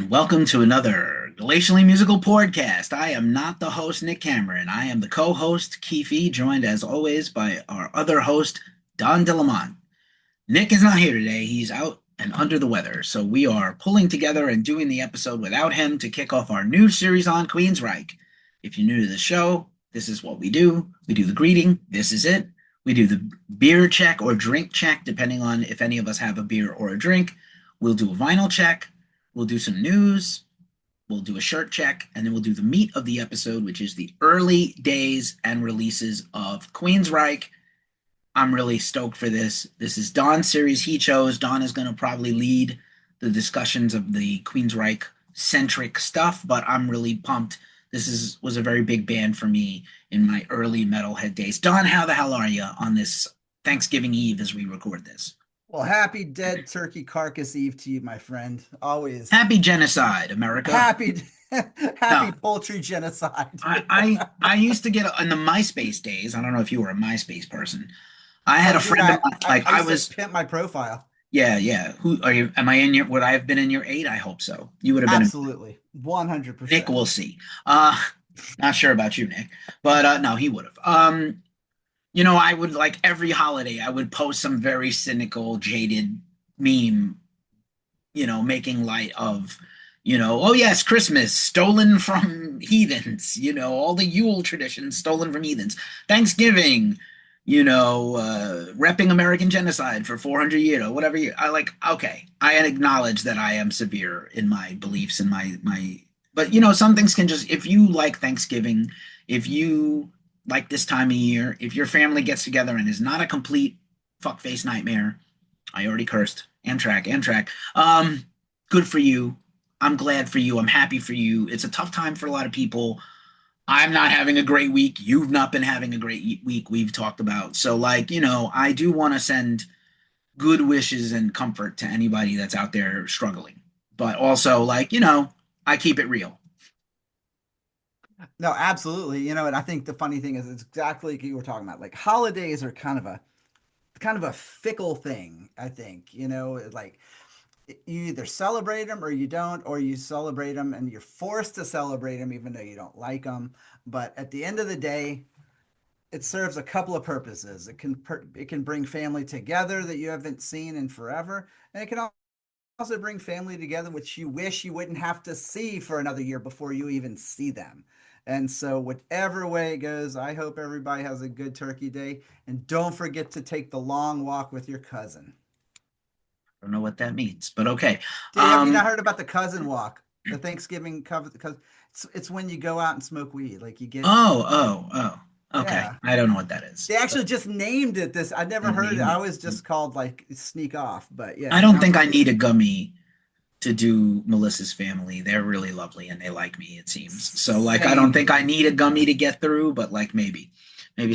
and welcome to another Glacially Musical Podcast. I am not the host, Nick Cameron. I am the co-host, Keefy, joined as always by our other host, Don Delamont. Nick is not here today. He's out and under the weather, so we are pulling together and doing the episode without him to kick off our new series on Queensrÿche. If you're new to the show, this is what we do. We do the greeting. This is it. We do the beer check or drink check, depending on if any of us have a beer or a drink. We'll do a vinyl check. We'll do some news, we'll do a shirt check, and then we'll do the meat of the episode, which is the early days and releases of Queensrÿche. I'm really stoked for this. This is Don's series he chose. Don is going to probably lead the discussions of the Queensrÿche-centric stuff, but I'm really pumped. This was a very big band for me in my early metalhead days. Don, how the hell are you on this Thanksgiving Eve as we record this? Well, happy dead turkey carcass eve to you, my friend. Always Happy genocide, America. happy, No, happy poultry genocide. I used to get in the MySpace days. I don't know if you were a MySpace person. I had Oh, a dude, friend of mine, I used to pimp my profile. yeah. Who are you? Am I in your? Would I have been in your eight? I hope so. You would have been. Absolutely, Nick, 100%. we'll see. Not sure about you, Nick, but no, he would have. I would like every holiday, I would post some very cynical, jaded meme, making light of, oh yes, Christmas stolen from heathens, all the Yule traditions stolen from heathens. Thanksgiving, repping American genocide for 400 years or whatever year. Okay, I acknowledge that I am severe in my beliefs and but some things can just, if you like Thanksgiving, if you like this time of year, if your family gets together and is not a complete fuckface nightmare, I already cursed. Amtrak. Good for you. I'm glad for you. I'm happy for you. It's a tough time for a lot of people. I'm not having a great week. You've not been having a great week. We've talked about. So, I do want to send good wishes and comfort to anybody that's out there struggling. But also, I keep it real. No, absolutely. And I think the funny thing is, it's exactly like you were talking about. Like holidays are kind of a fickle thing. I think like you either celebrate them or you don't, or you celebrate them and you're forced to celebrate them even though you don't like them. But at the end of the day, it serves a couple of purposes. It can bring family together that you haven't seen in forever, and it can also bring family together which you wish you wouldn't have to see for another year before you even see them. And so, whatever way it goes, I hope everybody has a good Turkey Day, and don't forget to take the long walk with your cousin. I don't know what that means, but okay. Have you not Um, heard about the cousin walk? The Thanksgiving cover because it's when you go out and smoke weed. Like you get, okay. yeah. I don't know what that is. They actually just named it this. I never They heard it. named I it. always just called like sneak off. But I yeah, don't now think I something. need a gummy to do Melissa's family. They're really lovely and they like me, it seems. So I don't Same, think I dude. need a gummy to get through, but maybe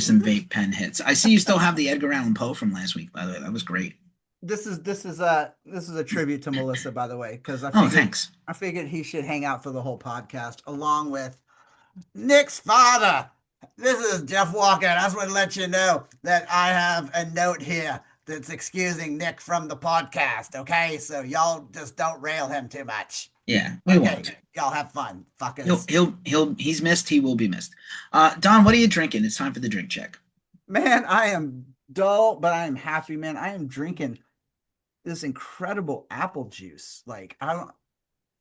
some vape pen hits. I see you still have the Edgar Allan Poe from last week, by the way. That was great. This is a tribute to Melissa, by the way, because I Oh, figured thanks. I figured he should hang out for the whole podcast along with Nick's father. This is Jeff Walker. I just want to let you know that I have a note here that's excusing Nick from the podcast. Okay, so y'all just don't rail him too much. Yeah, we Okay, won't. y'all have fun, He'll fuckers. he'll he's missed, he will be missed. Don, what are you drinking? It's time for the drink check. Man, I am dull, but I am happy, man. I am drinking this incredible apple juice. Like I don't,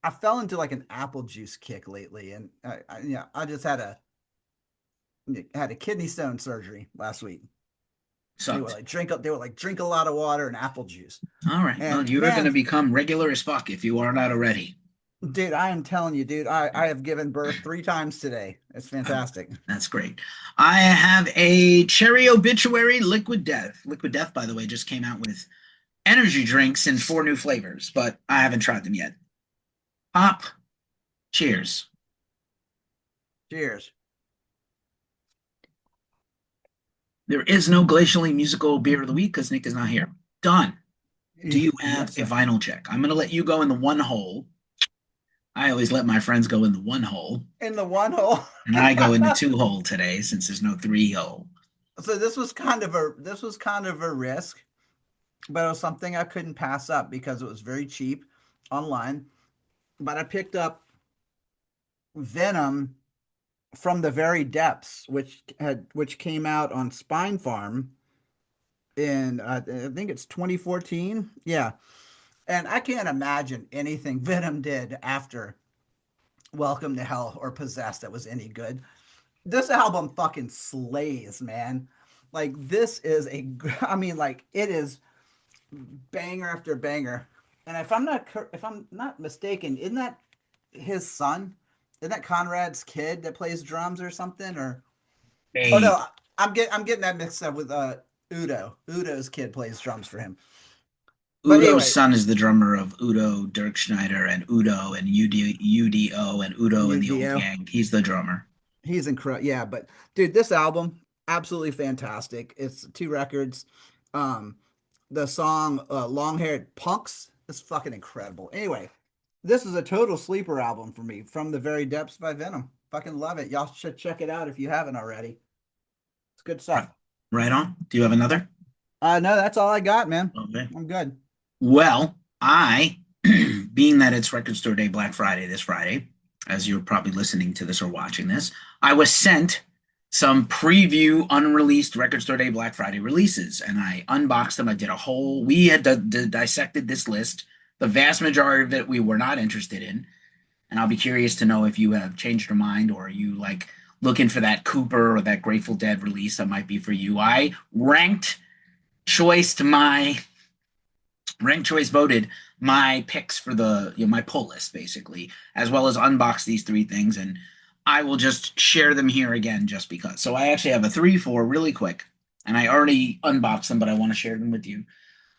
I fell into like an apple juice kick lately, and I just had a kidney stone surgery last week. Sucked. They were like drink a lot of water and apple juice. All right. And Well, you are going to man, become regular as fuck if you are not already. dude, I am telling you, dude, I have given birth 3 times today. It's Uh, fantastic. That's great. I have a Cherry Obituary Liquid Death. Liquid Death, by the way, just came out with energy drinks in 4 new flavors, but I haven't tried them yet. Pop, cheers. Cheers. There is no glacially musical beer of the week because Nick is not here. Done. Do you have Yes, a sir. vinyl check? I'm going to let you go in the one hole. I always let my friends go in the one hole, In the one hole. and I go in the two hole today since there's no three hole. So this was kind of a risk, but it was something I couldn't pass up because it was very cheap online. but I picked up Venom from the Very Depths, which came out on Spine Farm in I think it's 2014. Yeah, and I can't imagine anything Venom did after Welcome to Hell or Possessed that was any good. This album fucking slays, man. Like this is I mean, like it is banger after banger. And if I'm not mistaken, isn't that his son? Isn't that Conrad's kid that plays drums or something? Or oh Hey, no, I'm getting that mixed up with Udo. Udo's kid plays drums for him. But Udo's anyway, son is the drummer of Udo Dirk Schneider and Udo and UDO and Udo and the Old UDO. Gang. He's the drummer. He's incredible. Yeah, but dude, this album absolutely fantastic. It's two records. Um, the song "Long Haired Punks" is fucking incredible. Anyway, this is a total sleeper album for me. From the Very Depths by Venom. Fucking love it. Y'all should check it out if you haven't already. It's good Right, stuff. right on. Do you have another? No, that's all I got, man. Okay. I'm good. Well, being that it's Record Store Day Black Friday this Friday, as you're probably listening to this or watching this, I was sent some preview unreleased Record Store Day Black Friday releases, and I unboxed them. I did a whole, we had dissected this list. The vast majority of it we were not interested in, and I'll be curious to know if you have changed your mind or are you like looking for that Cooper or that Grateful Dead release that might be for you. I choiced my ranked choice voted my picks for the my pull list basically, as well as unbox these three things, and I will just share them here again just because. So I actually have a 3-4 really quick, and I already unboxed them, but I want to share them with you.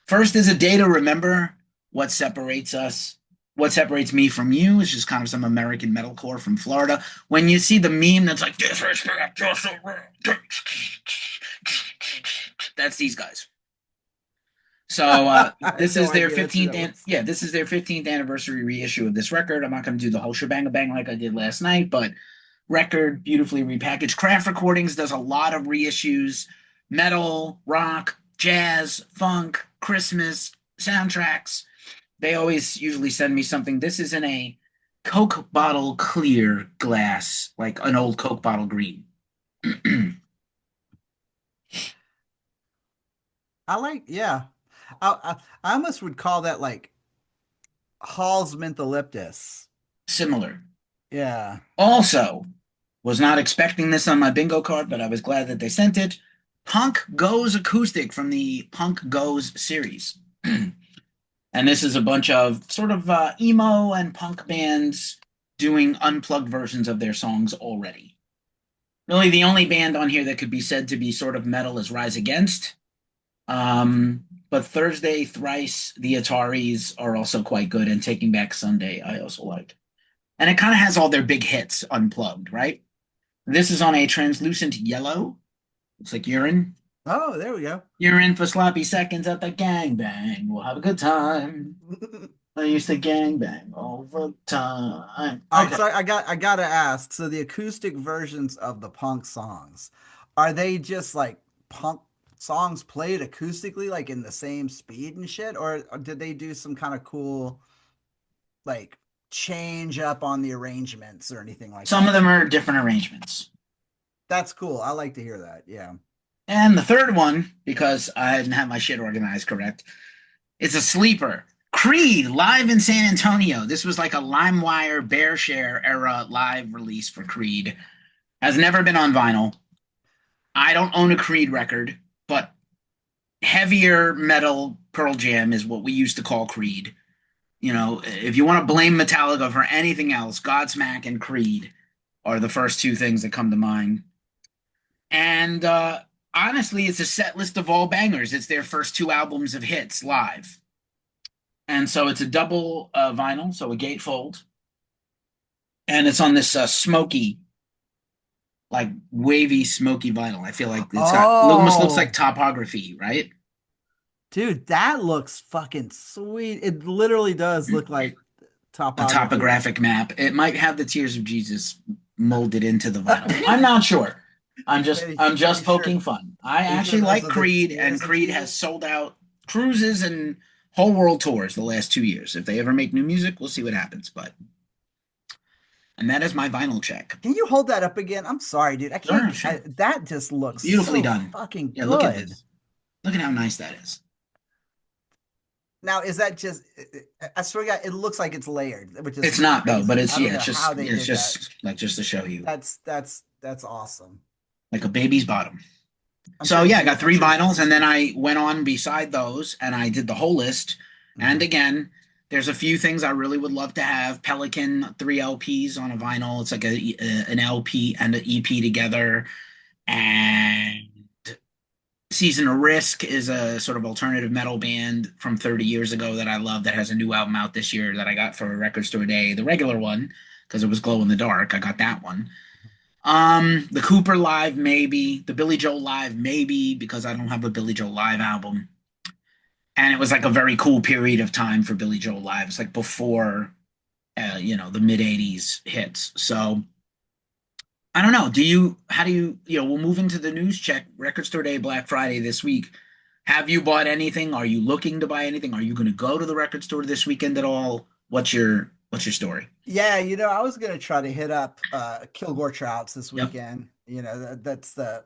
First is a day to remember what separates us. What separates me from you is just kind of some American metalcore from Florida. When you see the meme that's like disrespect, that's these guys. So I had this no is their idea that's who 15th that was. yeah, this is their 15th anniversary reissue of this record. I'm not going to do the whole shebang bang like I did last night, but record beautifully repackaged. Craft Recordings does a lot of reissues, metal, rock, jazz, funk, Christmas soundtracks. They always usually send me something. This is in a Coke bottle clear glass, like an old Coke bottle green. I like, yeah. I almost would call that like Hall's Mentholyptus. Similar. Yeah. Also, was not expecting this on my bingo card, but I was glad that they sent it. Punk Goes Acoustic from the Punk Goes series. And this is a bunch of sort of emo and punk bands doing unplugged versions of their songs already. Really, the only band on here that could be said to be sort of metal is Rise Against. But Thursday, Thrice, the Ataris are also quite good, and Taking Back Sunday I also liked. And it kind of has all their big hits unplugged, right? This is on a translucent yellow. Looks like urine. Oh, there we go. You're in for sloppy seconds at the gangbang. We'll have a good time. I used to gangbang all the time. All right, Okay. so I gotta ask. So the acoustic versions of the punk songs, are they just like punk songs played acoustically, like in the same speed and shit, or did they do some kind of cool like change up on the arrangements or anything like Some of that? them are different arrangements. That's cool. I like to hear that. Yeah. And the third one, because I didn't have my shit organized correct, is a sleeper. Creed live in San Antonio. This was like a LimeWire Bear Share era live release for Creed. Has never been on vinyl. I don't own a Creed record, but heavier metal Pearl Jam is what we used to call Creed. You know, if you want to blame Metallica for anything else, Godsmack and Creed are the first two things that come to mind. And honestly, it's a set list of all bangers. It's their first two albums of hits live. And so it's a double vinyl, so a gatefold. And it's on this smoky, like wavy, smoky vinyl. I feel like it's got almost looks like Oh, topography, right? dude, that looks fucking sweet. It literally does look like A topography. topographic map. It might have the Tears of Jesus molded into the vinyl. I'm not sure. Wait, I'm are you just sure? poking fun. I Are you sure actually those like are the Creed, and tears of Creed has Jesus? sold out cruises and whole world tours the last 2 years. If they ever make new music, we'll see what happens. But and that is my vinyl check. Can you hold that up again? I'm sorry, dude. I Sure, can't. sure. That just looks Beautifully so done. fucking Yeah, look at good. this. Look at how nice that is. Now, is that just? I swear, to God, it looks like it's layered, which is It's not though, but crazy. it's I don't yeah, know how they it's did that. just like just to show you, That's awesome. like a baby's bottom. I'm So sure yeah, I got I'm three sure vinyls, Jimmy's and then super. I went on beside those, and I did the whole list. And Mhm. again, there's a few things I really would love to have. Pelican 3 LPs on a vinyl. It's like an LP and an EP together. And Season of Risk is a sort of alternative metal band from 30 years ago that I love that has a new album out this year that I got for a record store day. The regular one, because it was glow in the dark. I got that one. The Cooper Live, maybe. The Billy Joel Live, maybe, because I don't have a Billy Joel Live album. And it was like a very cool period of time for Billy Joel Live. It's like before, the mid 80s hits. So I don't know. How do we'll move into the news check. Record Store Day, Black Friday this week. Have you bought anything? Are you looking to buy anything? Are you going to go to the record store this weekend at all? What's your story? Yeah, I was gonna try to hit up Kilgore Trouts this Yep. weekend. That's the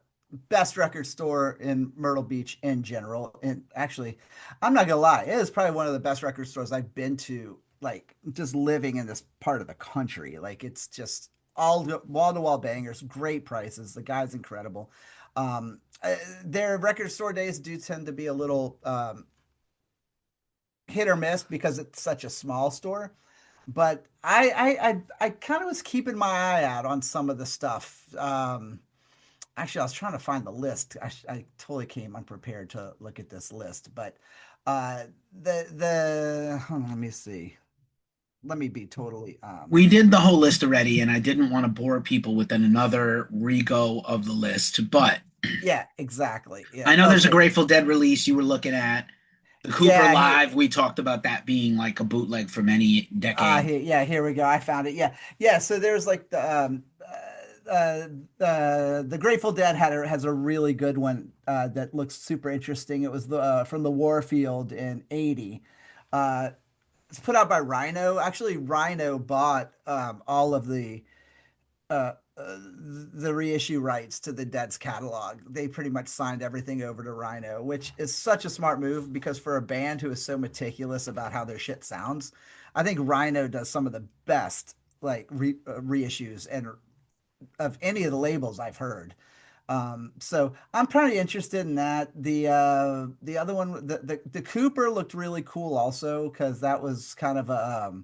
best record store in Myrtle Beach in general. And actually, I'm not gonna lie, it is probably one of the best record stores I've been to, like just living in this part of the country. Like it's just all wall to wall bangers, great prices. The guy's incredible. Their record store days do tend to be a little hit or miss because it's such a small store. But I kind of was keeping my eye out on some of the stuff. Actually, I was trying to find the list. I totally came unprepared to look at this list, but uh, hold on, let me see. Let me be totally We did the whole list already, and I didn't want to bore people with another rego of the list, but yeah, exactly. Yeah. I know there's a Okay. Grateful Dead release you were looking at. The Cooper Yeah, Live, we talked about that being like a bootleg for many decades. here we go. I found it. Yeah, yeah. So there's like the Grateful Dead has a really good one that looks super interesting. It was the from the Warfield in '80. Uh, it's put out by Rhino. Actually, Rhino bought all of the reissue rights to the Dead's catalog. They pretty much signed everything over to Rhino, which is such a smart move because for a band who is so meticulous about how their shit sounds, I think Rhino does some of the best like reissues and of any of the labels I've heard. So I'm pretty interested in that. The other one, the Cooper looked really cool also because that was kind of a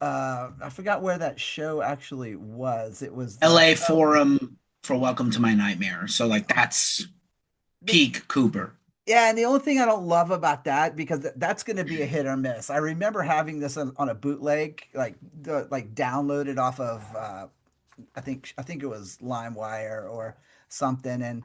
I forgot where that show actually was. It was LA Forum for Welcome to My Nightmare. So like that's the peak Cooper. yeah, and the only thing I don't love about that because that's going to be a hit or miss. I remember having this on a bootleg, like downloaded off of I think it was LimeWire or something, and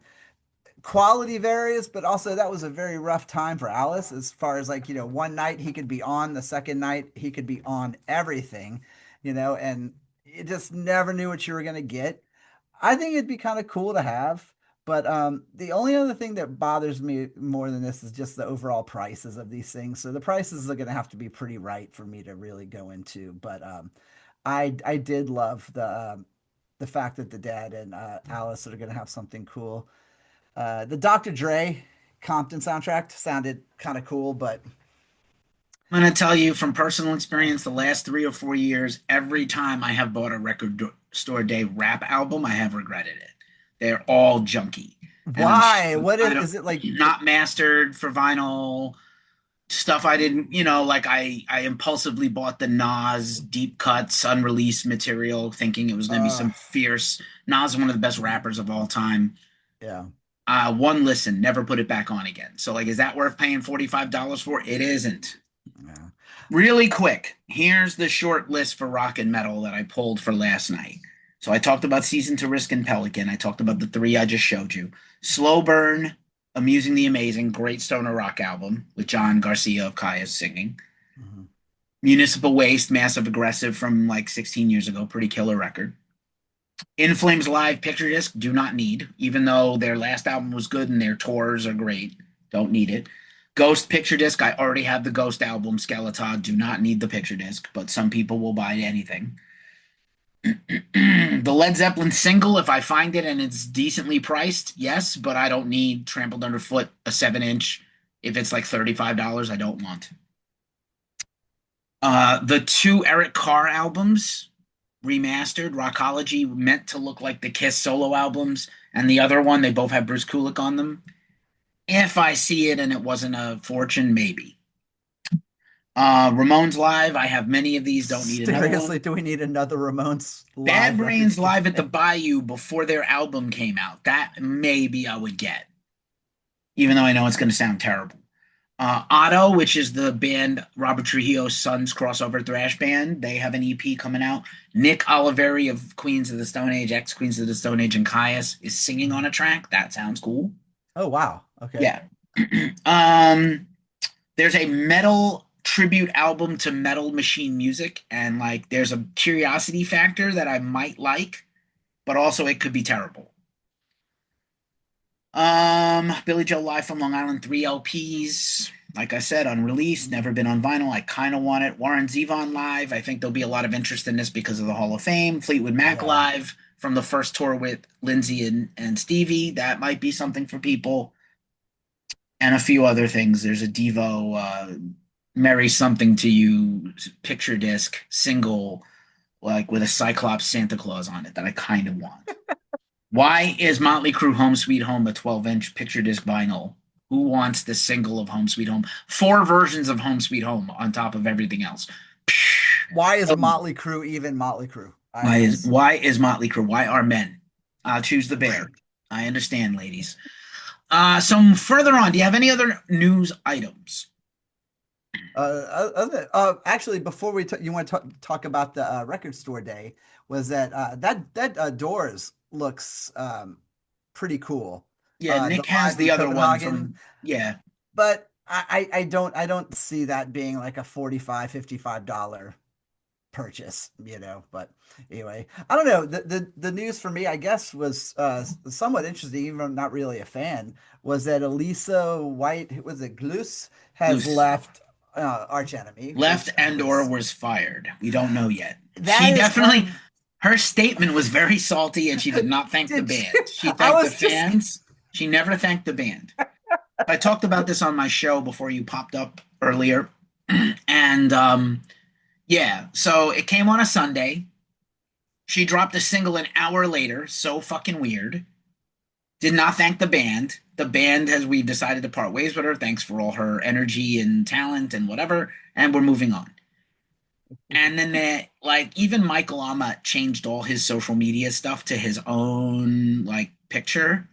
quality varies, but also that was a very rough time for Alice as far as like, one night he could be on, the second night he could be on everything, and you just never knew what you were going to get. I think it'd be kind of cool to have, but the only other thing that bothers me more than this is just the overall prices of these things. So the prices are going to have to be pretty right for me to really go into, but I did love the fact that the dad and Alice are going to have something cool. The Dr. Dre Compton soundtrack sounded kind of cool, but I'm going to tell you from personal experience, the last 3 or 4 years, every time I have bought a record store day rap album, I have regretted it. They're all junky, and why? What I don't is it like? not mastered for vinyl stuff. I didn't, like I impulsively bought the Nas deep cuts unreleased material, thinking it was going to be Uh, some fierce. Nas is one of the best rappers of all time. yeah, One listen, never put it back on again. So like, is that worth paying $45 for? It isn't. yeah. Really quick, here's the short list for rock and metal that I pulled for last night. So I talked about Season to Risk and Pelican. I talked about the three I just showed you. Slow Burn, Amusing the Amazing, great stoner rock album with John Garcia of Kaya singing. Mhm. Municipal Waste, Massive Aggressive from like 16 years ago, pretty killer record. In Flames Live Picture Disc, do not need, even though their last album was good and their tours are great. Don't need it. Ghost Picture Disc, I already have the Ghost album, Skeleton. Do not need the picture disc, but some people will buy anything. The Led Zeppelin single, if I find it and it's decently priced, yes, but I don't need Trampled Underfoot, a 7 inch. If it's like $35, I don't want. The two Eric Carr albums, remastered, Rockology, meant to look like the Kiss solo albums, and the other one, they both have Bruce Kulick on them. If I see it and it wasn't a fortune, maybe. Ramones Live, I have many of these, don't need another Seriously, one. do we need another Ramones Bad live record Brains store Live at the day? Bayou before their album came out. That maybe I would get, even though I know it's going to sound terrible. Otto, which is the band Robert Trujillo's son's crossover thrash band, they have an EP coming out. Nick Oliveri of Queens of the Stone Age, ex Queens of the Stone Age, and Caius is singing on a track. That sounds cool. Oh wow. Okay. Yeah. um, there's a metal tribute album to metal machine music, and like there's a curiosity factor that I might like, but also it could be terrible. Billy Joe Live from Long Island, 3 LPs. Like I said, unreleased, never been on vinyl. I kind of want it. Warren Zevon Live. I think there'll be a lot of interest in this because of the Hall of Fame. Fleetwood Mac Yeah. Live from the first tour with Lindsay and Stevie. That might be something for people. And a few other things. There's a Devo Merry Something to You picture disc single, like with a Cyclops Santa Claus on it that I kind of want. Why is Motley Crue Home Sweet Home a 12-inch picture disc vinyl? Who wants the single of Home Sweet Home? 4 versions of Home Sweet Home on top of everything else. Why is Motley Crue even Motley Crue? Why is Motley Crue? Why are men? I'll choose the bear. I understand, ladies. Some further on, do you have any other news items? Actually, before you want to talk about the record store day, was that that Doors looks pretty cool. Yeah, The Nick has live in the other one Copenhagen, from, yeah. but I don't see that being like a 45 $55 purchase, but anyway, I don't know. The news for me, I guess, was somewhat interesting, even though I'm not really a fan, was that Elisa White, was it Glus, has Loose. left Arch Enemy, Left which and or was was fired. We don't know yet. that She is kind definitely, of her statement was very salty and she did not thank the did band. She I thanked the was just fans. She never thanked the band. I talked about this on my show before you popped up earlier. And yeah, so it came on a Sunday. She dropped a single an hour later. So fucking weird. Did not thank the band. The band has we decided to part ways with her. Thanks for all her energy and talent and whatever. And we're moving on. And then like even Michael Ahmad changed all his social media stuff to his own like picture.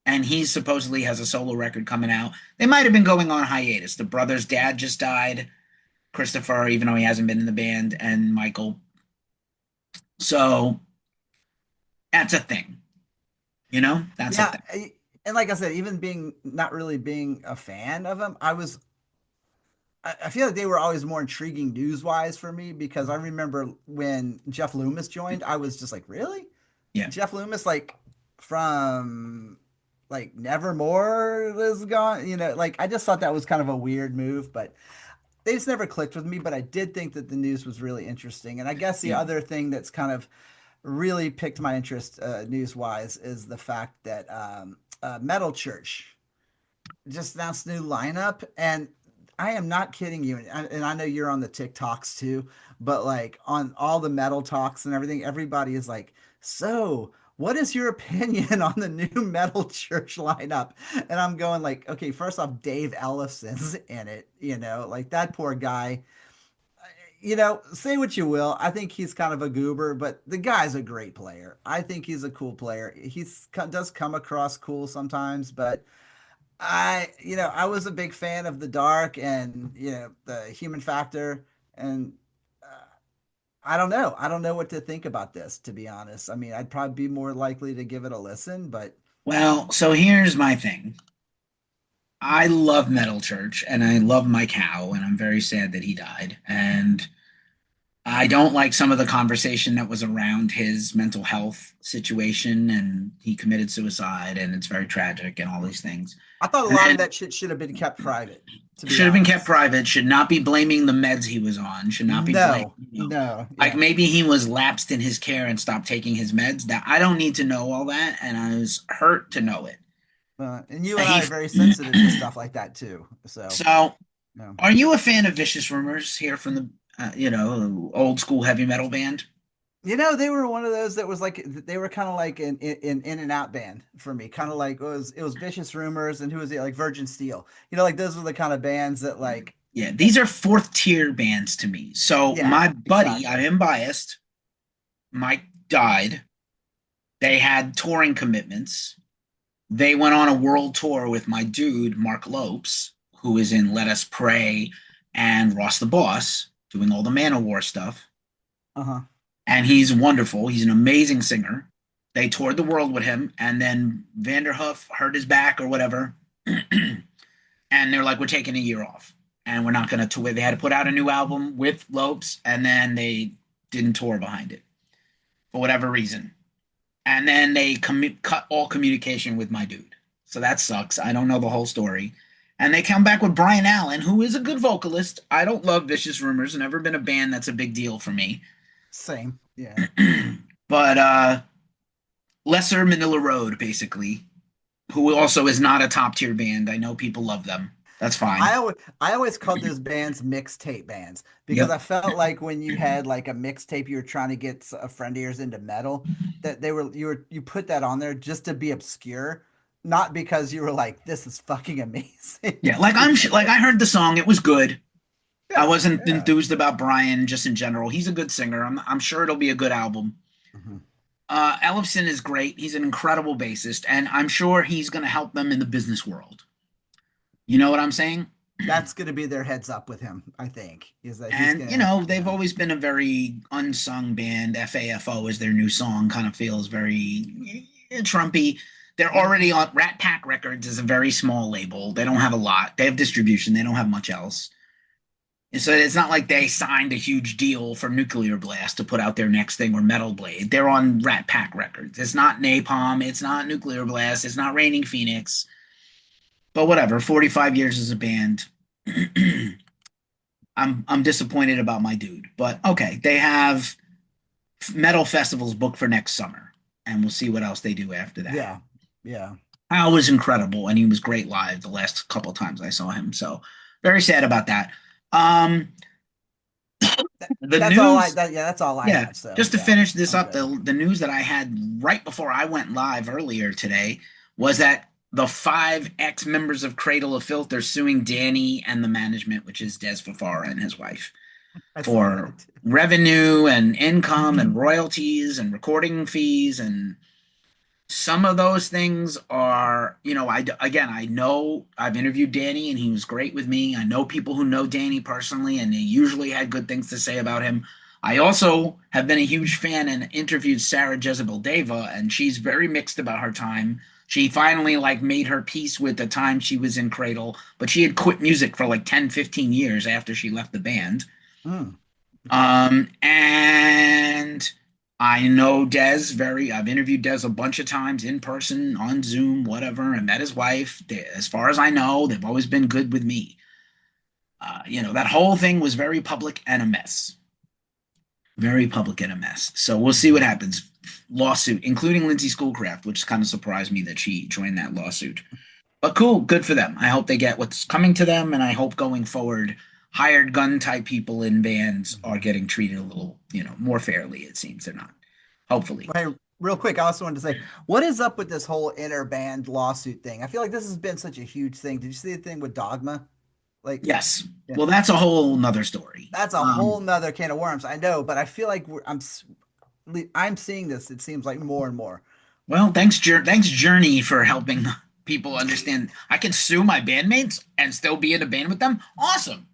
And he supposedly has a solo record coming out. They might have been going on hiatus. The brother's dad just died. Christopher, even though he hasn't been in the band, and Michael. So that's a thing. That's a yeah. thing. And like I said, even being not really being a fan of him, I feel like they were always more intriguing news wise for me, because I remember when Jeff Loomis joined, I was just like, really? Yeah. Jeff Loomis, like from like Nevermore was gone, like I just thought that was kind of a weird move, but they just never clicked with me. But I did think that the news was really interesting. And I guess the Yeah. other thing that's kind of really piqued my interest news wise is the fact that Metal Church just announced new lineup, and I am not kidding you, and I know you're on the TikToks too, but like on all the metal talks and everything, everybody is like, so what is your opinion on the new Metal Church lineup? And I'm going like, okay, first off, Dave Ellison's in it, like that poor guy. Say what you will. I think he's kind of a goober, but the guy's a great player. I think he's a cool player. He's does come across cool sometimes, but I was a big fan of The Dark and, the Human Factor. And I don't know. I don't know what to think about this, to be honest. I mean, I'd probably be more likely to give it a listen, but Well, so here's my thing. I love Metal Church and I love Mike Howe, and I'm very sad that he died. And I don't like some of the conversation that was around his mental health situation, and he committed suicide, and it's very tragic, and all these things. I thought a And lot of then that shit should have been kept private, to be should have been kept honest. private, should not be blaming the meds he was on, should not be blamed, No, no, like yeah. maybe he was lapsed in his care and stopped taking his meds. That I don't need to know all that, and I was hurt to know it. And you and He I are very sensitive to stuff like that too. So, so no. are you a fan of Vicious Rumors here from the old school heavy metal band? They were one of those that was like they were kind of like an in and out band for me. Kind of like it was Vicious Rumors and who was it like Virgin Steel. Like those were the kind of bands that like Yeah, these are fourth tier bands to me. So yeah, my buddy, I exactly. am biased. Mike died. They had touring commitments. They went on a world tour with my dude Mark Lopes, who is in Let Us Pray and Ross the Boss, doing all the Manowar stuff. Uh-huh. And he's wonderful. He's an amazing singer. They toured the world with him, and then Vanderhoof hurt his back or whatever, and they're like, "We're taking a year off, and we're not going to tour." They had to put out a new album with Lopes, and then they didn't tour behind it for whatever reason, and then they cut all communication with my dude. So that sucks. I don't know the whole story. And they come back with Brian Allen, who is a good vocalist. I don't love Vicious Rumors. Never been a band that's a big deal for me. Same. Yeah. But lesser Manila Road, basically, who also is not a top tier band. I know people love them. That's I fine. always I always called those bands mixtape bands because Yep. I felt like when you had like a mixtape, you were trying to get a friend of yours into metal, that you put that on there just to be obscure, not because you were like, this is fucking amazing. Yeah, like like I heard the song, it was good. I Yeah, wasn't yeah. enthused about Brian just in general. He's a good singer. I'm sure it'll be a good album. Mhm. Ellefson is great. He's an incredible bassist, and I'm sure he's going to help them in the business world. You know what I'm saying? That's going to be their heads up with him, I think, is that he's And, gonna, they've always been a very unsung band. FAFO is their new song, kind of feels very Trumpy. They're already on Rat Pack Records is a very small label. They don't have a lot. They have distribution. They don't have much else. And so it's not like they signed a huge deal for Nuclear Blast to put out their next thing or Metal Blade. They're on Rat Pack Records. It's not Napalm. It's not Nuclear Blast. It's not Raining Phoenix. But whatever. 45 years as a band. I'm disappointed about my dude. But okay, they have metal festivals booked for next summer, and we'll see what else they do after that. yeah, yeah. Al was incredible, and he was great live the last couple of times I saw him. So very sad about that. Um, the That's all news, that's all I yeah. have. So Just to yeah, finish this I'm up, good. the news that I had right before I went live earlier today was that the five ex members of Cradle of Filth are suing Danny and the management, which is Des Fafara and his wife, I saw for that. revenue and income and royalties and recording fees, and some of those things are, I know I've interviewed Danny and he was great with me. I know people who know Danny personally and they usually had good things to say about him. I also have been a huge fan and interviewed Sarah Jezebel Deva, and she's very mixed about her time. She finally like made her peace with the time she was in Cradle, but she had quit music for like 10, 15 years after she left the band. Mm, okay. And I know I've interviewed Des a bunch of times in person, on Zoom, whatever, and met his wife. As far as I know, they've always been good with me. That whole thing was very public and a mess. Very public and a mess. So we'll see what Mhm. happens. Lawsuit, including Lindsay Schoolcraft, which kind of surprised me that she joined that lawsuit. But cool, good for them. I hope they get what's coming to them, and I hope going forward, hired gun type people in bands are Mhm. getting treated a little, more fairly. It seems they're not. Hopefully, Well, hey, real quick, I also wanted to say, what is up with this whole inner band lawsuit thing? I feel like this has been such a huge thing. Did you see the thing with Dogma? Like, yes. yeah, Well, that's a whole nother story. that's a whole nother can of worms. I know, but I feel like I'm seeing this. It seems like more and more. Well, thanks Journey for helping people understand. I can sue my bandmates and still be in a band with them. Awesome.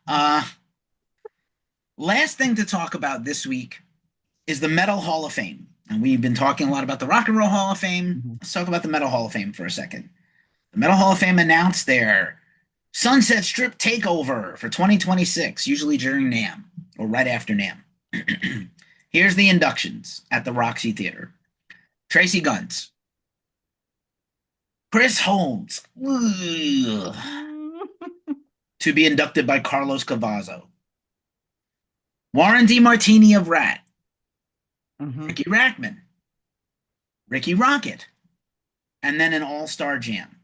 Uh, Last thing to talk about this week is the Metal Hall of Fame. And we've been talking a lot about the Rock and Roll Hall of Fame. Mhm. Let's talk about the Metal Hall of Fame for a second. The Metal Hall of Fame announced their Sunset Strip takeover for 2026, usually during NAMM or right after NAMM. Here's the inductions at the Roxy Theater. Tracy Guns, Chris Holmes, ugh, to be inducted by Carlos Cavazo. Warren DeMartini of Rat, Hmm. Ricky Rackman, Ricky Rocket, and then an all-star jam.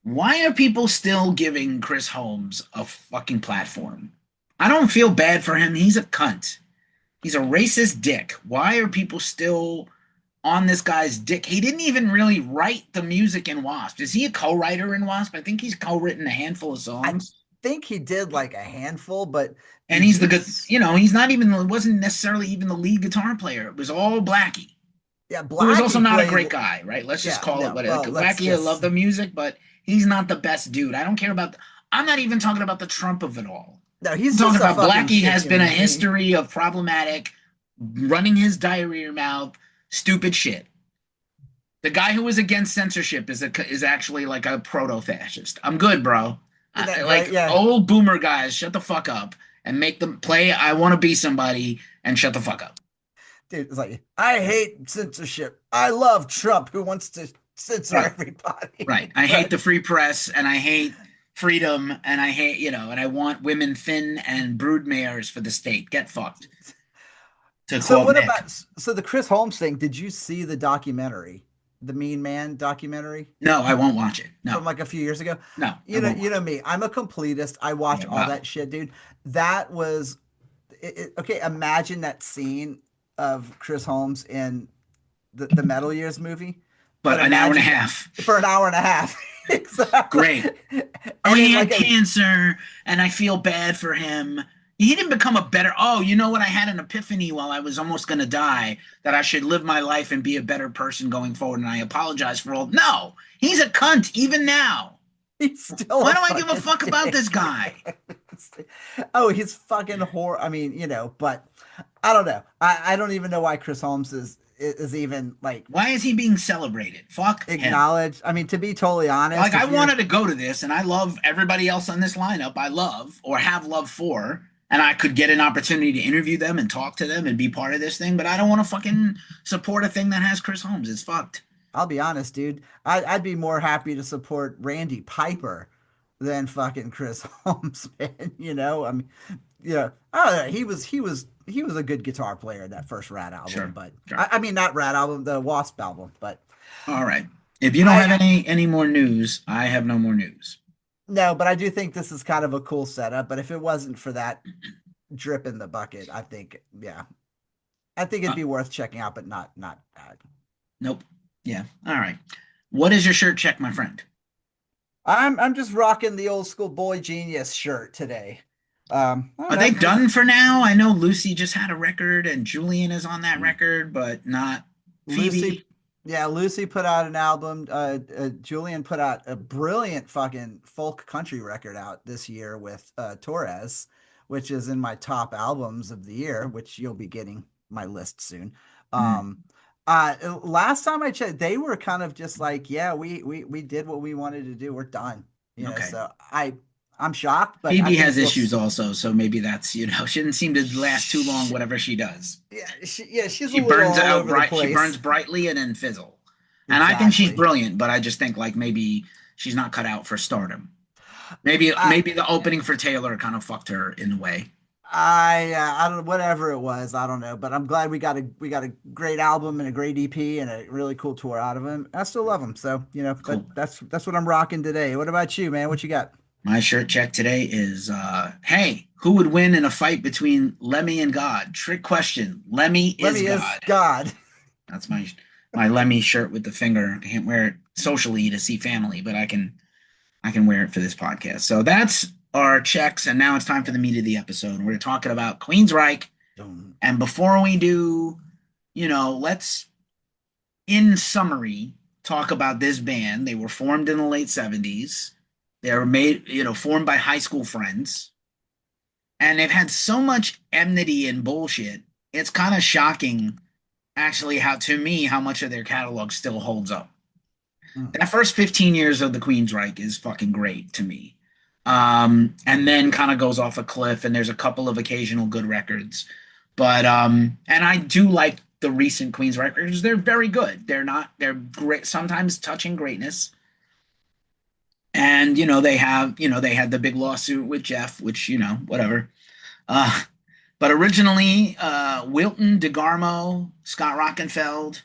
Why are people still giving Chris Holmes a fucking platform? I don't feel bad for him. He's a cunt. He's a racist dick. Why are people still on this guy's dick? He didn't even really write the music in Wasp. Is he a co-writer in Wasp? I think he's co-written a handful of I songs. think he did like a handful, but And did he's the you? good, he's not even, it wasn't necessarily even the lead guitar player. It was all Blackie, Yeah, who was also Blackie not a played. great guy, right? Let's just Yeah, call it no. what it Well, is. let's Blackie, I love just. the music, but he's not the best dude. I don't care about, I'm not even talking about the Trump of it all. No, I'm he's talking just a about fucking Blackie shit has been a human being. history of problematic, running his diarrhea mouth, stupid shit. The guy who was against censorship is actually like a proto-fascist. I'm good, bro. Right? Like Yeah, old boomer guys, shut the fuck up and make them play I Want to Be Somebody and shut the fuck up. dude. It's like I hate censorship. I love Trump, who wants to censor Right, right. everybody. I hate But the free press and I hate freedom and I hate, and I want women thin and brood mares for the state. Get fucked, to so quote what Nick. about the Chris Holmes thing? Did you see the documentary, the Mean Man documentary No, I won't watch it. No, from like a few years ago? no, I won't You watch know me. I'm a completist. I watch it. Yeah, all well, that shit, dude. That was okay. Imagine that scene of Chris Holmes in the Metal Years movie, but but an hour and a imagine half. for an hour and a half. Exactly. Great. Oh, And he in had like a cancer, and I feel bad for him. He didn't become a better. Oh, you know what? I had an epiphany while I was almost going to die that I should live my life and be a better person going forward. And I apologize for all. No, he's a cunt even now. he's still Why a do I give a fucking fuck about this dick. guy? Oh, he's fucking I mean, but I don't know. I don't even know why Chris Holmes is even like Why is he being celebrated? Fuck him. acknowledged. I mean, to be totally Like, honest, I if you're wanted to go to this, and I love everybody else on this lineup. I love or have love for, and I could get an opportunity to interview them and talk to them and be part of this thing, but I don't want to fucking support a thing that has Chris Holmes. It's fucked. I'll be honest, dude. I'd be more happy to support Randy Piper than fucking Chris Holmes, man. I mean, yeah. Oh, he was a good guitar player in that first Rat album, Sure, but sure. I mean not Rat album, the Wasp album, but All right. If you don't I have any more news, I have no more news. no, but I do think this is kind of a cool setup. But if it wasn't for that drip in the bucket, I think yeah, I think it'd Uh, be worth checking out, but not. nope. Yeah. All right. What is your shirt check, my friend? I'm just rocking the old school Boygenius shirt today. I don't Are they know, just done for now? I know Lucy just had a record and Julian is on that record, but not Lucy. Phoebe. Yeah, Lucy put out an album. Julian put out a brilliant fucking folk country record out this year with Torres, which is in my top albums of the year, which you'll be getting my list soon. Mm, Um, Last time I checked, they were kind of just like, yeah, we did what we wanted to do. We're done. okay. So I'm shocked, but I Phoebe think has issues also, so maybe that's, she doesn't seem to last too long, whatever she does. yeah, she's a She little burns all out over the bright, she burns place. brightly and then fizzle. And I think she's Exactly. brilliant, but I just think like maybe she's not cut out for stardom. Maybe I maybe the opening for Taylor kind of fucked her in a way. I don't whatever it was, I don't know, but I'm glad we got a great album and a great EP and a really cool tour out of him. I still love him, so but Cool. that's what I'm rocking today. What about you, man? What you got? My shirt check today is hey, who would win in a fight between Lemmy and God? Trick question. Lemmy is Lemmy is God. God. That's my Lemmy shirt with the finger. I can't wear it socially to see family, but I can wear it for this podcast. So that's our checks, and now it's time for the meat of the episode. We're talking about Queensryche, Dum. and before we do, let's in summary talk about this band. They were formed in the late 70s. They were made, formed by high school friends, and they've had so much enmity and bullshit. It's kind of shocking, actually, to me, how much of their catalog still holds up. Mm. That first 15 years of the Queensryche is fucking great to me. And then kind of goes off a cliff, and there's a couple of occasional good records. But and I do like the recent Queens records. They're very good. They're great, sometimes touching greatness. And they had the big lawsuit with Jeff, which, whatever. Uh but originally, Wilton, DeGarmo, Scott Rockenfeld,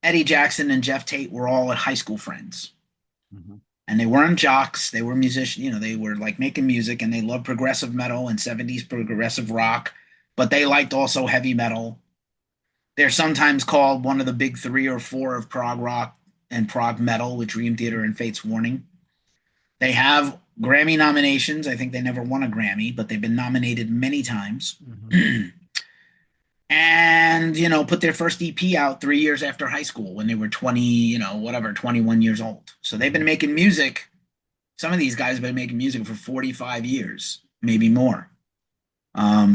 Eddie Jackson, and Jeff Tate were all at high school friends. Mhm. And they weren't jocks, they were musicians, they were like making music, and they loved progressive metal and 70s progressive rock, but they liked also heavy metal. They're sometimes called one of the big three or four of prog rock and prog metal with Dream Theater and Fate's Warning. They have Grammy nominations. I think they never won a Grammy, but they've been nominated many times. Mhm. And, put their first EP out 3 years after high school when they were 20, whatever, 21 years old. So they've been Mhm. making music. Some of these guys have been making music for 45 years, maybe more.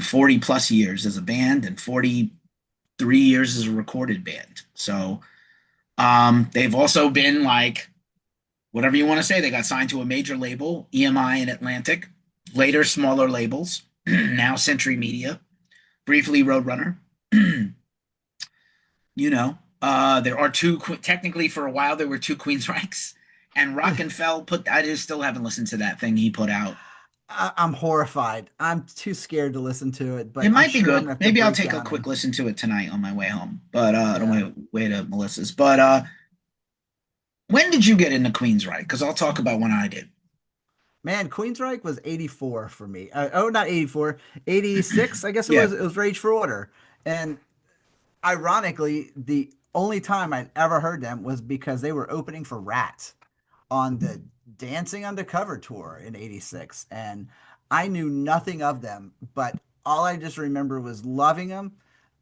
40 plus years as a band and 43 years as a recorded band. So they've also been like, whatever you want to say, they got signed to a major label, EMI and Atlantic, later smaller labels, now Century Media, briefly Roadrunner. There are two, technically for a while, there were two Queensryches. And Rockenfell I just still haven't listened to that thing he put out. I'm horrified. I'm too scared to listen to it, It but I'm might be sure I'm good. gonna have to Maybe I'll break take a down quick and listen to it tonight on my way home. But on yeah. my way to Melissa's. But when did you get into Queensryche? Because I'll talk about when I did. Man, Queensryche was 84 for me. Oh, not 84, 86, I guess it Yeah. was. It was Rage for Order. And ironically, the only time I'd ever heard them was because they were opening for Rat on the Dancing Undercover tour in 86. And I knew nothing of them, but all I just remember was loving them,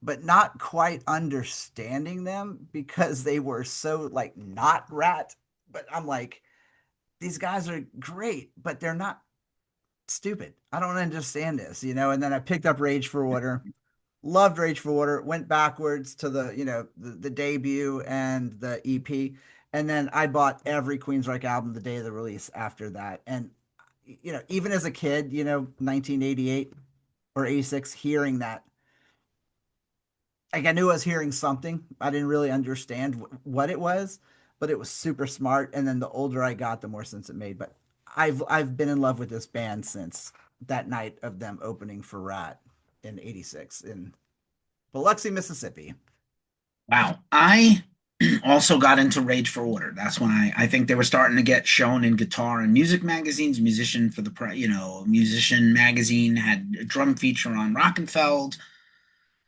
but not quite understanding them because they were so like not Rat. But I'm like, these guys are great, but they're not stupid. I don't understand this, And then I picked up Rage for Order, loved Rage for Order, went backwards to the debut and the EP, and then I bought every Queensryche album the day of the release after that. And even as a kid, 1988 or 86, hearing that, like I knew I was hearing something. I didn't really understand what it was, but it was super smart. And then the older I got, the more sense it made. But I've been in love with this band since that night of them opening for Rat in '86 in Biloxi, Mississippi. Wow. I also got into Rage for Order. That's when I think they were starting to get shown in guitar and music magazines. Musician magazine had a drum feature on Rockenfeld.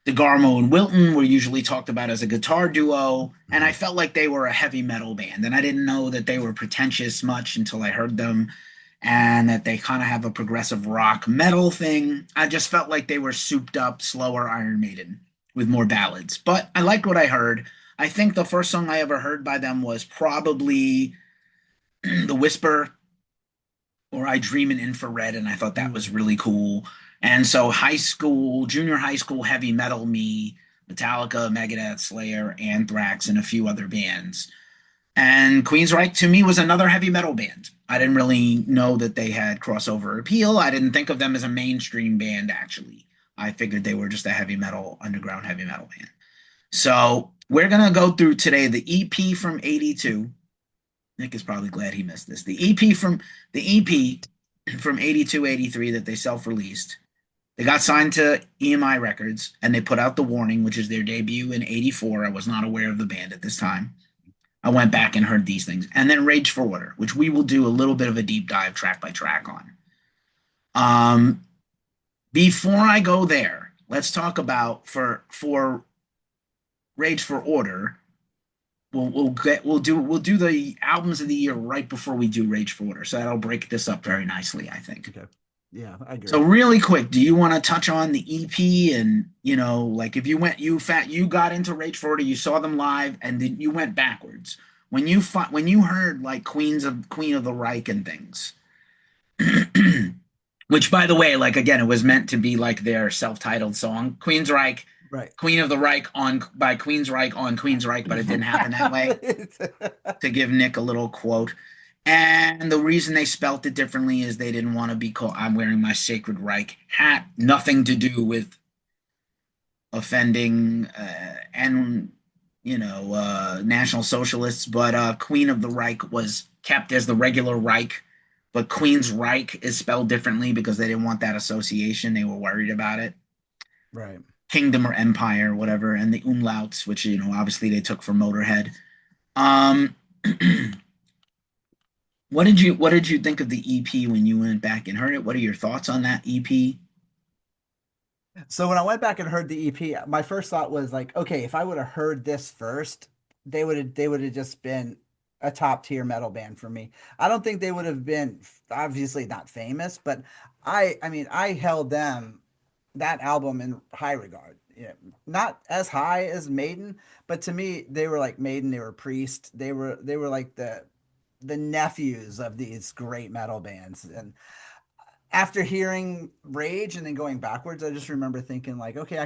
DeGarmo and Wilton were usually talked about as a guitar duo, and I Mhm. felt like they were a heavy metal band. And I didn't know that they were pretentious much until I heard them, and that they kind of have a progressive rock metal thing. I just felt like they were souped up, slower Iron Maiden with more ballads. But I liked what I heard. I think the first song I ever heard by them was probably The Whisper or I Dream in Infrared, and I thought that was Mm. really cool. And so junior high school heavy metal me, Metallica, Megadeth, Slayer, Anthrax, and a few other bands. And Queensryche to me was another heavy metal band. I didn't really know that they had crossover appeal. I didn't think of them as a mainstream band, actually. I figured they were just a underground heavy metal band. So we're going to go through today the EP from 82. Nick is probably glad he missed this. The EP from 82, 83 that they self-released. They got signed to EMI Records and they put out The Warning, which is their debut in 84. I was not aware of the band at this time. I went back and heard these things. And then Rage for Order, which we will do a little bit of a deep dive track by track on. Um, Before I go there, let's talk about for Rage for Order. We'll do the albums of the year right before we do Rage for Order. So that'll break this up very nicely, I think. Okay. Yeah, I So agree. really quick, do you want to touch on the EP and like if you got into Rage for Order, you saw them live, and then you went backwards. When you heard like Queen of the Reich and things, which by the way, like again, it was meant to be like their self-titled song, Queensryche, Right. Queen of the Reich on by Queensryche on Queensryche, but it didn't happen that way. To give Nick a little quote. And the reason they spelt it differently is they didn't want to be called I'm wearing my Sacred Reich hat. Nothing to do with offending and National Socialists, but Queen of the Reich was kept as the regular Reich, but Queensrÿche is spelled differently because they didn't want that association. They were worried about it. Right. Kingdom or Empire, whatever, and the umlauts, which obviously they took from Motorhead. Um, what did you think of the EP when you went back and heard it? What are your thoughts on that EP? So when I went back and heard the EP, my first thought was like, okay, if I would have heard this first, they would have just been a top tier metal band for me. I don't think they would have been obviously not famous, but I mean I held them that album in high regard. Yeah, not as high as Maiden, but to me they were like Maiden, they were Priest, they were like the nephews of these great metal bands. And after hearing Rage and then going backwards, I just remember thinking like, okay, I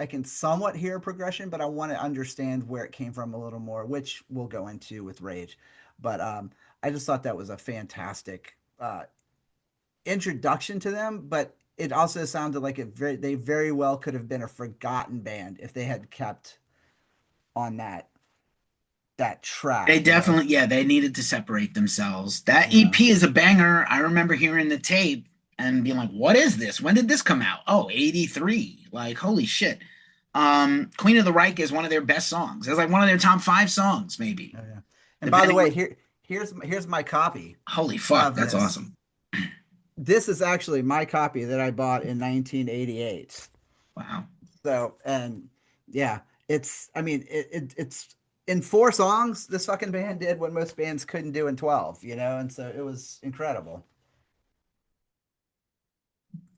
can somewhat hear progression, but I want to understand where it came from a little more, which we'll go into with Rage. But I just thought that was a fantastic introduction to them. But it also sounded like they very well could have been a forgotten band if they had kept on that They track, you know. definitely, yeah, they needed to separate themselves. That Yeah. EP is a banger. I remember hearing the tape and being like, what is this? When did this come out? Oh, 83. Like, holy shit. Queen of the Reich is one of their best songs. It's like one of their top five songs, maybe. Oh, yeah. And by the Depending way, on, here's my copy holy fuck, of that's this. awesome. This is actually my copy that I bought in 1988. Wow. So, and yeah, I mean, it's in 4 songs, this fucking band did what most bands couldn't do in 12, you know? And so it was incredible.